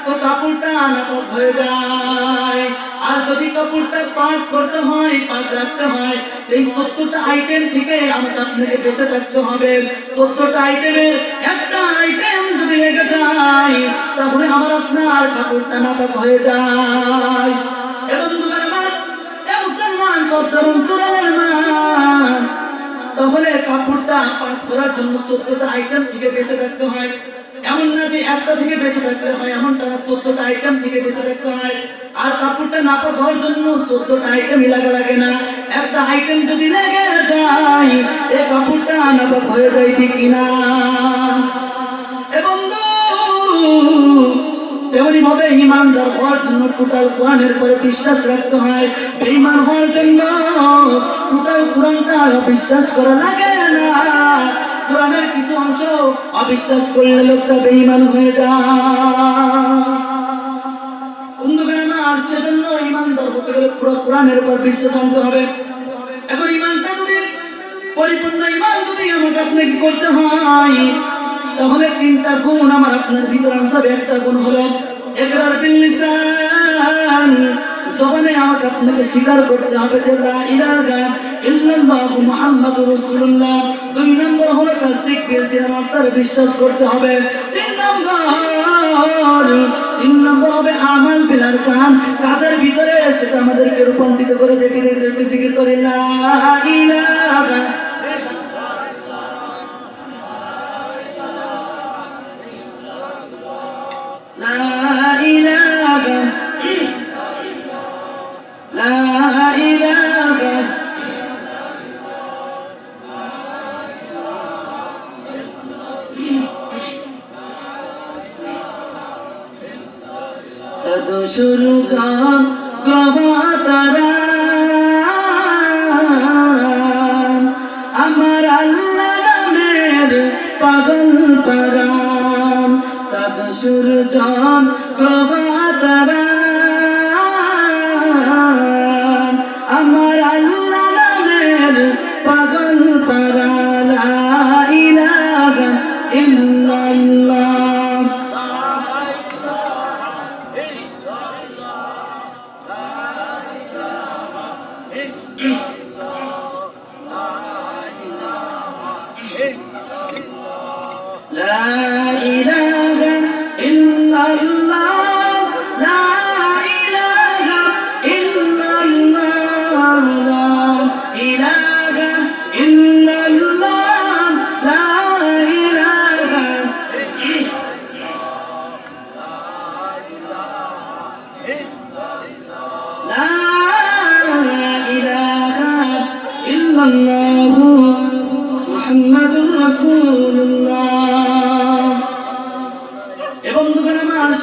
তো কাপড়টা নাপাক হয়ে যায়। আর যদি কাপড়টা পাক করতে হয়, পাক রাখতে হয়, এই 14টা আইটেম থেকে আমাকে আপনাকে বেঁচে থাকতে হবে। 14টা আইটেমের একটা আইটেম যদি লেগে যায়, তাহলে আমার আপনার কাপড়টা নাপাক হয়ে যায়। এবং মুসলমান তাহলে কাপড়টা পাক করার জন্য 14টা আইটেম থেকে বেঁচে থাকতে হয়। এমন না যে একটা থেকে বেঁচে থাকলে হয়, এমনটা 14টা আইটেম থেকে বেঁচে থাকতে হয়। আর কাপড়টা নাপাক হওয়ার জন্য 14টা আইটেমই লাগে না, একটা আইটেম যদি লেগে যায় এই কাপড়টা নাপাক হয়ে যায়, ঠিক কিনা? এবং তেমনি ভাবে ইমানদার হওয়ার জন্য টোটাল কোরআনের পরে বিশ্বাস রাখতে হয়। বেঈমান হওয়ার জন্য টোটাল কোরআনটা বিশ্বাস করা লাগে না, কোরআনের কিছু অংশ অবিশ্বাস করলে লোকটা বেঈমান হয়ে যায়। বন্ধুগণ আমার, সেজন্য ইমানদার হতে গেলে পুরো কোরআনের উপর বিশ্বাস আনতে হবে। এখন ইমানটা যদি পরিপূর্ণ ইমান যদি আমাকে আপনাকে করতে হয়, তাহলে 3টা গুণ আমার আপনার ভিতরে আনতে হবে। একটা গুণ হলো ইকরার বিল লিসান, জবানে আমাকে আপনাকে স্বীকার করতে হবে যে লা ইলাহা ইল্লাল্লাহ মুহাম্মাদুর রাসূলুল্লাহ। 2 নম্বর হলো তাসদীক বিল জিনান, তার বিশ্বাস করতে হবে। 3 নম্বর হবে আমাল বিল আরকান, কাজের ভিতরে সেটা আমাদেরকে রূপান্তরিত করে দেখে একটু জিকির করে লা ইলাহা শুরু তারা আমার আল্লাহ নামের পাগল পারাম, সাদ শুরু জন তারা আমার আল্লাহ নামের পাগল পারা। লা ইলাহা ইল্লাল্লাহ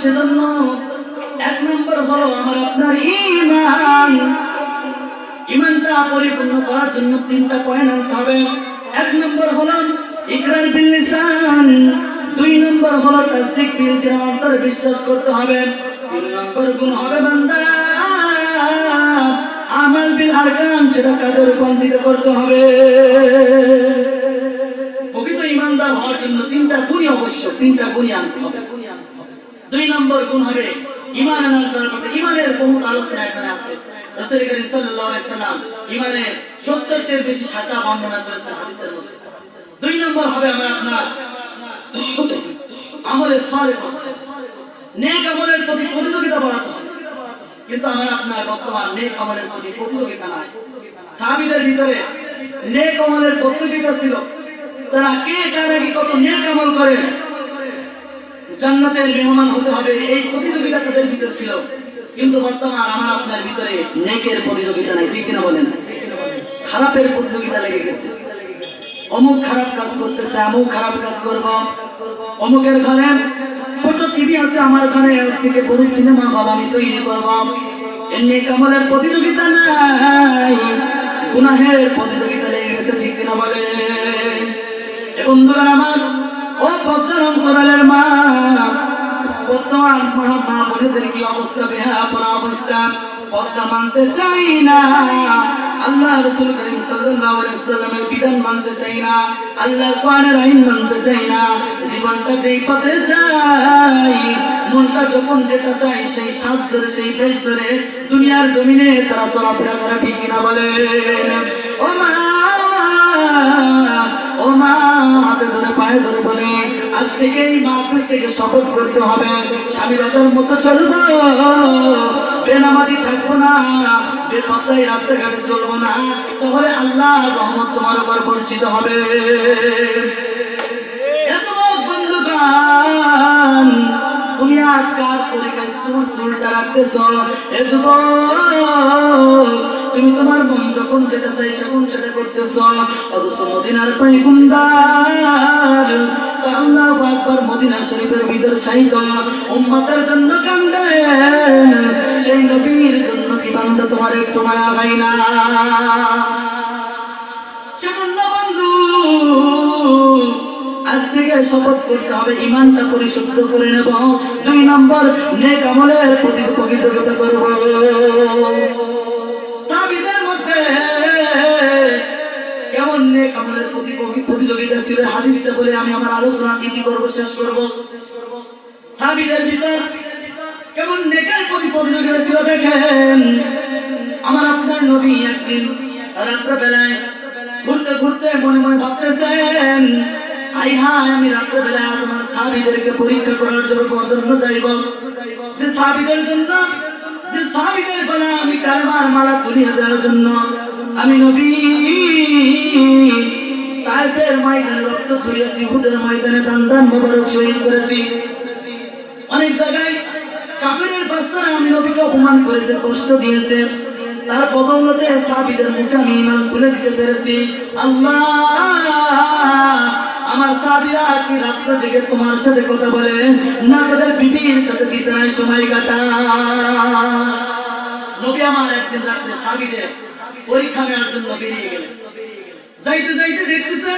সেজন্য 1 নম্বর হলো আমার আপনার ঈমান। ঈমানটা পরিপূর্ণ করার জন্য 3টা পয়েন্ট আনতে হবে। 1 নম্বর হলো ইকরার বিল লিসান, 2 নম্বর হলো তাসদীক বিল জিনান, তার বিশ্বাস করতে হবে। 3 নম্বর গুণ হবে বান্দা আমাল বিল আরকান, সেটা কাজে রূপান্তরিত করতে হবে। ইমানদার হওয়ার জন্য তিনটা গুণই আবশ্যক, তিনটা গুণই আনতে হবে। 2 নম্বর গুণ হবে ঈমান আনার পরে ঈমানের বহুত আলোচনা এখানে আছে। রাসূল করিম সাল্লাল্লাহু আলাইহি সাল্লাম ঈমানের 70টির বেশি শাখা বর্ণনা করেছেন হাদিসের মধ্যে। 2 নম্বর হবে আমার আপনার আমলে সালেহ, নেক আমলের প্রতি প্রতিযোগিতা বাড়াতে হবে। কিন্তু আমার আপনার বর্তমান নেক আমলের প্রতি প্রতিযোগিতা নাই। সাহাবীদের ভিতরে নেক আমলের প্রতিযোগিতা ছিল, তারা কে কার আগে কত নেক আমল করে জান্নাতের মেহমান হতে হবে, এই প্রতিযোগিতা তাদের ভিতরে ছিল। কিন্তু বর্তমান আমার আপনার ভিতরে নেকের প্রতিযোগিতা নাই, ঠিক কিনা বলেন? খারাপের প্রতিযোগিতা লেগে গেছে। অমুক খারাপ কাজ করতেছে, আমুক খারাপ কাজ করব, অমুকের ঘরে ছোট টিভি আছে, আমার ঘরে এর থেকে বড় সিনেমা হল আমি তৈরি করব। এমনি কামলের প্রতিযোগিতা নাই, গুনাহের প্রতিযোগিতা লেগে গেছে, ঠিক কিনা বলে? বন্ধুরা আমার, ও পদ্মার অন্তরালের মা, বর্তমান মা বোনেদের কি অবস্থা, বেহাপনা অবস্থা। পদ্মা মানতে চাই না, আল্লাহ রাসূল করিম সাল্লাল্লাহু আলাইহি ওয়াসাল্লামের বিধান মানতে চাই না, আল্লাহর কোরআনের আইন মানতে চাই না। জীবনটা যেই পথে চাই, মনটা যখন যেটা চাই সেই শ্বাস ধরে সেই বেশ ধরে দুনিয়ার জমিনে তারা চলাফেরা করে, ঠিক কিনা বলেন? ও মা, ও মা, হাতে ধরে পায়ে ধরে বলে আজ থেকে এই মাহফিল থেকে শপথ করতে হবে, স্বামীরতার মতো চলবো, বেনামাজি থাকবো না, বেপত্তায় রাস্তাঘাটে চলবো না, তাহলে আল্লাহর রহমত তোমার উপর বর্ষিত হবে। বন্ধুগণ, তুমি আজকাল পরীক্ষায় তোমার চুলটা রাখতেছ, এ যুবক, তুমি তোমার মন যখন যেটা চাই যখন সেটা করতেছ, অথচ মদিনার পয়গম্বর আল্লাহু আকবার মদিনা শরীফের ভিতর শাহিদ উম্মতের জন্য কান্দেন, সেই নবীর জন্য কি বান্দা তোমার একটু মায়া হয় না? সেজন্য বন্ধু আজ থেকে শপথ করতে হবে, ঈমানটা পরিশুদ্ধ করে নেব। 2 নম্বর, নেক আমলের প্রতিযোগিতা করব। সাহাবীদের মধ্যে কেমন নেক আমলের প্রতিযোগিতা ছিল, হাদিসটা বলে আমি আমার আলোচনা ইতি করব, শেষ করব। সাহাবীদের ভিতর কেমন নেকের প্রতিযোগিতা ছিল দেখেন। আমার আপনার নবী একদিন রাত্রে বেলায় ঘুরতে ঘুরতে মনে মনে ভাবতেছেন, আই হায়, আমি রাত্রে বেলায় আমার সাহাবীদেরকে পরীক্ষা করার জন্য যাইব, যে সাহাবীদের জন্য, যে সাহাবীদের গলা আমি কালেমার মালা তুলিয়ে দেওয়ার জন্য আমি নবী তায়েফের ময়দানে রক্ত ছড়িয়েছি, উহুদের ময়দানে দান মোবারক শহীদ করেছি। অনেক জায়গায় কাফিরের বাদশারা আমি নবীকে অপমান করেছে, কষ্ট দিয়েছে, তার বদৌলতে সাহাবীদের মুখে আমি ঈমান তুলে দিতে পেরেছি। আল্লাহ, আমার সাহাবীরা কি রাত্র জেগে তোমার সাথে কথা বলে না তাদের বিবির সাথে বিছানায় সময় কাটায়? নবী আমার একদিন রাত্রে সাহাবীদের পরীক্ষা নেওয়ার জন্য বেরিয়ে গেলেন। যাইতে যাইতে দেখতেছে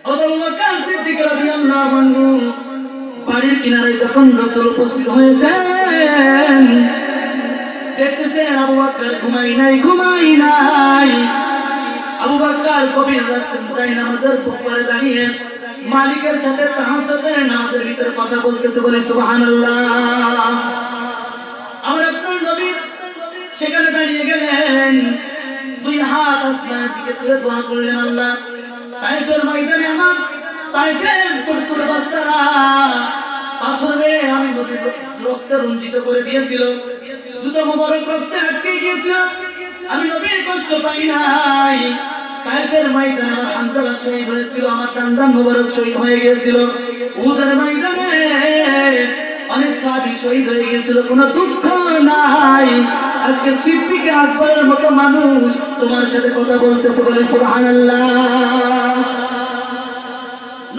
আবু বকর সিদ্দিক রাদিয়াল্লাহু আনহু বাড়ির কিনারে যখন রাসূল উপস্থিত হয়েছেন, দেখতেছেন আবু বকর ঘুমাই নাই। আবু বকর গভীর রাতে যাই নামাজের পরে দাঁড়িয়ে মালিকের সাথে তাহাজ্জুদের নামাজের ভিতরে কথা বলতেছে, বলে সুবহানাল্লাহ। আমার আপনার নবী সেখানে দাঁড়িয়ে গেলেন, 2 হাত আসমানের দিকে তুলে দোয়া করলেন, আল্লাহ, তায়েফের ময়দানে আমার তায়েফের ছোট ছোট বাচ্চারা পাথরে আমি নবীর রক্তে রঞ্জিত করে দিয়েছিল, জুতো মোবারক রক্তে আটকে গিয়েছিল, আমি নবীর কষ্ট পাই নাই। তায়েফের ময়দানে আমার হানজালা শহীদ হয়েছিল, আমার দান মোবারক শহীদ হয়ে গিয়েছিল, উহুদের ময়দানে অনেক সাহাবী শহীদ হয়ে গিয়েছিল, কোনো দুঃখ নাই। আজকে সিদ্দিক আকবরের মতো মানুষ তোমার সাথে কথা বলতেছে, বলে সুবহানাল্লাহ।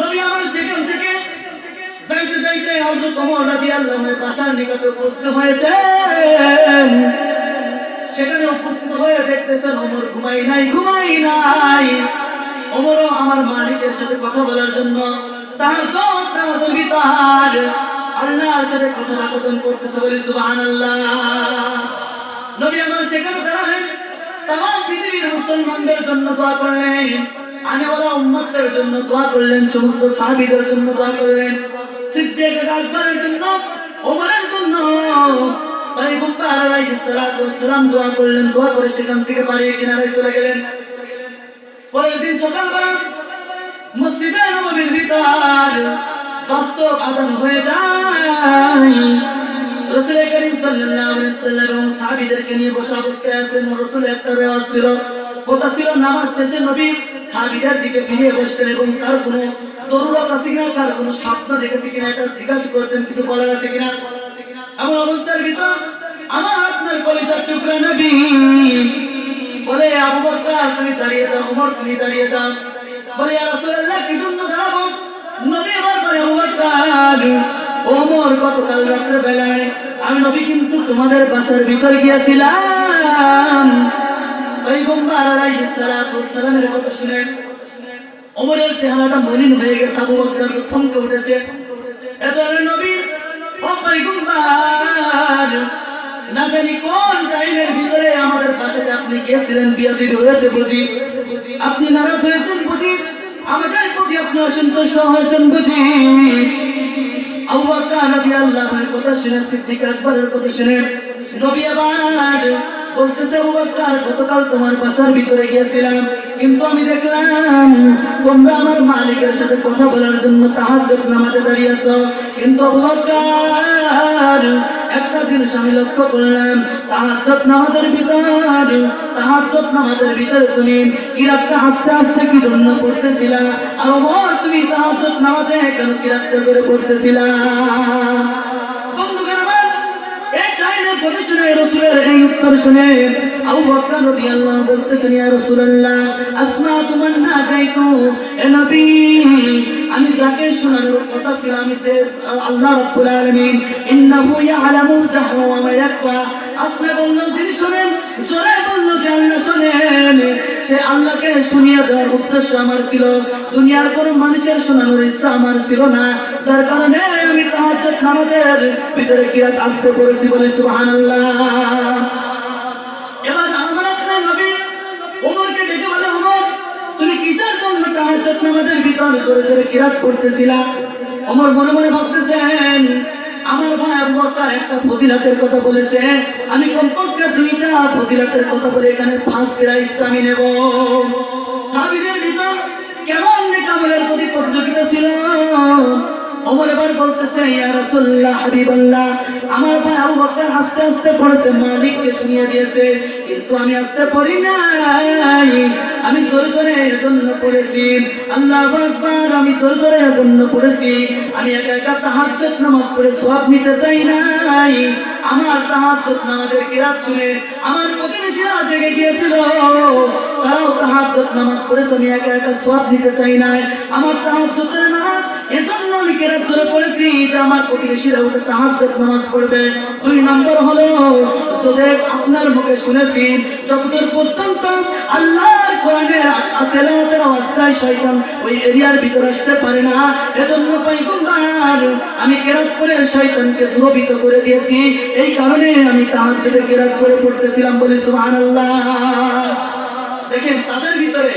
নবী আমার সেখান থেকে যাইতে যাইতে হযরত ওমর রাদিয়াল্লাহু আনহু বাসার নিকটে উপস্থিত হয়েছেন। সেখানে উপস্থিত হয়ে দেখতেছেন ওমর ঘুমাই নাই। ওমরও আমার মালিকের সাথে কথা বলার জন্য তার দরজার ভিতর আল্লাহর সাথে কথোপকথন করতেছে, বলে সুবহানাল্লাহ। নবী আমার সেখানে দাঁড়ালেন, तमाम পৃথিবীর মুসলমানদের জন্য দোয়া করলেন, আনেওয়ালা উম্মতের জন্য দোয়া করলেন, সমস্ত সাহাবীদের জন্য দোয়া করলেন, সিদ্দিক আকবরের জন্য, ওমরের জন্য। পয়গম্বর আলাইহিস সালাতু ওয়াস সালাম দোয়া করলেন, দোয়া করে সেখান থেকে পাড়িয়ে কিনারায় চলে গেলেন। পরের দিন সকালবেলা মসজিদে নববীর ভিতর বাস্তব আযান হয়ে যায়। রাসূল করিম সাল্লাল্লাহু আলাইহি ওয়াসাল্লাম এবং সাহাবীদেরকে নিয়ে বসে অবস্থায় আছেন। রাসূলের একটা রেওয়াজ ছিল, কথা ছিল, নামাজ শেষে নবী সাহাবীদের দিকে ফিরে বসতেন এবং তার কোনো জরুরত আছে কিনা, তার কোনো স্বপ্ন দেখেছে কিনা এটা জিজ্ঞাসা করতেন, কিছু বলার আছে কিনা। এমন অবস্থার ভিতর আমার আপনার কলিজার টুকরা নবী বলে, আবু বকর তুমি দাঁড়িয়ে যাও, ওমর তুমি দাঁড়িয়ে যাও। বলে, ইয়া রাসূলুল্লাহ কি জন্য দাঁড়াবো? নবী আবার বলে, আবু বকর ওমর গতকাল রাতের বেলায় আমি নবী কিন্তু তোমাদের বাসার ভিতর গিয়েছিলাম। পয়গম্বর আলাইহিস সালাতু ওয়াস সালামের কথা শুনে ওমরের চেহারাটা মলিন হয়ে গেছে। আবু বকর তো থমকে উঠেছে। এত নবী ও পয়গম্বর, না জানি কোন টাইমের ভিতরে আমাদের বাসাতে আপনি গিয়েছিলেন, বিয়াদির হয়েছে বুঝি, আপনি নারাজ হয়েছেন বুঝি, আমাদের প্রতি আপনি অসন্তুষ্ট হয়েছেন বুঝি। আবু বকর রাদিয়াল্লাহু আনহুর কথা শুনে, সিদ্দিক আকবরের কথা শুনে নবী আবার বলতেছে, আবু বকর গতকাল তোমার বাসার ভিতরে গিয়েছিলাম, কিন্তু আমি দেখলাম তোমরা আমার মালিকের সাথে কথা বলার জন্য তাহাজ্জুদ নামাজে দাঁড়িয়েছো। কিন্তু আবু বকর একটা জিনিস আমি লক্ষ্য করলাম, তাহাজ্জুদ নামাজের ভিতরে তুমি কিরাতটা আস্তে আস্তে কি জন্য পড়তেছিলা? আর ওমর তুমি তাহাজ্জুদ নামাজে কেন কিরাতটা জোরে পড়তেছিলা? বন্ধুগণ আমার, এই টাইমের কথা শুনে, রাসূলের এই উত্তর শুনে আবু বকর রাদিয়াল্লাহু আনহু বলতেছেন, ইয়া রাসূলুল্লাহ আসমাতু মান নাজাইতু, এ নবী আমি যাকে শোনানোর কথা ছিল, আমি সে আল্লাহ রাব্বুল আলামিন ইন্নাহু ইয়ালামুল জাহরা ওয়া মা ইয়াখফা। আসলে বলল যিনি শোনেন, জোরে বলল যে আল্লাহ শোনেন, সে আল্লাহকে শুনিয়ে দেওয়ার উদ্দেশ্য আমার ছিল, দুনিয়ার কোনো মানুষের শোনানোর ইচ্ছা আমার ছিল না, যার কারণে আমি তাহাজ্জুদ নামাজের ভিতরে কিরাত আসতে পড়েছি। বলে সুবহানাল্লাহ। এবার আমার আপনার নবী ওমরকে ডেকে বলে, ওমর তুমি কিসের জন্য তাহাজ্জুদ নামাজের ভিতরে জোরে জোরে কিরাত পড়তেছিলা? ওমর মনে মনে ভাবতেছেন, আমার ভাই আবু বকর একটা ফজিলতের কথা বলেছে, আমি কমপক্ষে দুইটা ফজিলতের কথা বলে এখানে ফার্স্ট প্রাইজটা আমি নেব। সাহাবীদের ভিতর কেমন নেক আমলের প্রতি প্রতিযোগিতা ছিল। ওমর এবার বলতেছে, ইয়া রাসূলুল্লাহ হাবিবাল্লাহ, আমার ভাই আবু বকর আস্তে আস্তে পড়েছে, মালিককে শুনিয়ে দিয়েছে, কিন্তু আমি আস্তে পড়ি নাই, আমি জোরে জোরে এজন্য পড়েছি। আল্লাহু আকবার, আমি জোরে জোরে এজন্য পড়েছি, আমি একা একা তাহাজ্জুদ নামাজ পড়ে সওয়াব নিতে চাই নাই। আমার তাহাজ্জুদ নামাজের কিরাত শুনে আমার প্রতিবেশীরা জেগে গিয়েছিল, তারাও তাহাজ্জুদ নামাজ পড়েছে, আমি একা একা সওয়াব নিতে চাই নাই। আমার তাহাজ্জুদের নামাজ এজন্য আমি কিরাত জোরে পড়েছি যে আমার প্রতিবেশীরা উঠে তাহাজ্জুদ নামাজ পড়বে। দুই নম্বর হলো, যদি আপনার মুখে শুনেছি যতদূর পর্যন্ত আল্লাহর কোরআনের তেলাওয়াতের আওয়াজ যায়, শয়তান ওই এরিয়ার ভিতরে আসতে পারে না, এজন্য পয়গম্বর আমি কিরাত পড়ে শয়তানকে দূরীভূত করে দিয়েছি, এই কারণে আমি তাহাজ্জুদে কিরাত জোরে পড়তেছিলাম। বলি সুবহানাল্লাহ। দেখেন তাদের ভিতরে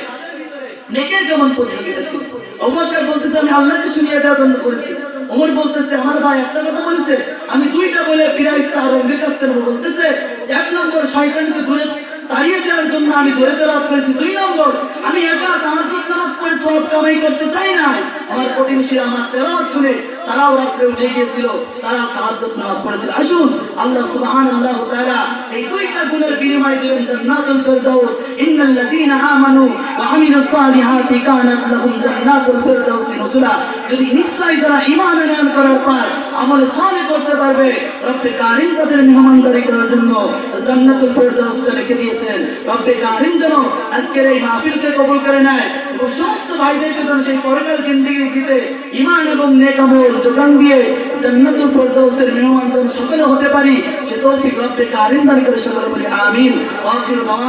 নেকের যেমন প্রতিযোগিতা ছিল। আবু বকর বলতেছে, আমি আল্লাহকে শুনিয়ে দেওয়ার জন্য করেছি। ওমর বলতেছে, আমার ভাই একটা কথা বলেছে, আমি দুইটা বলে প্রাইজটা আরো অনেক আসতে বলতেছে, এক নম্বর শয়তানকে দূরে তাড়িয়ে দেওয়ার জন্য আমি জোরে তেলাওয়াত করেছি, দুই নম্বর আমি একা তাহাজ্জুদ নামাজ পড়ে সওয়াব কামাই করতে চাই না। আমার প্রতিবেশীরা আমার তেলাওয়াত শুনে তারাও রাত্রে উঠে গিয়েছিল, তারা তাহাজ্জুদ নামাজ পড়েছিল। আসুন আল্লাহ সুবহানাল্লাহু তাআলা এই দুইটা গুণের বিনিময় দিবেন জান্নাতুল ফিরদাউস। ইন্নাল্লাযীনা আমানু ওয়া আমিলুস সালিহাতি কানাত লাহুম জান্নাতুল ফিরদাউস নুজুলা। যদি নিশ্চয় যারা ঈমান আনয়ন করার পর আমল সালেহ করতে পারবে, রব্বে কারীম তাদের মেহমানদারি করার জন্য জান্নাতুল ফিরদাউসকে রেখে দিয়েছেন। রব্বে কারীম যেন আজকের এই মাহফিলকে কবুল করে নেয় এবং সমস্ত ভাইদেরকে যেন সেই পরকাল জিন্দেগি দিতে ঈমান এবং নেক আমল যোগান দিয়ে জান্নাতুল ফিরদাউসের মেহমান যেন সকলে হতে পারি, সে তৌফিক রব্বে কারীম দান করে সকলে বলি আমিন। ওয়া আখিরু দাওয়ানা।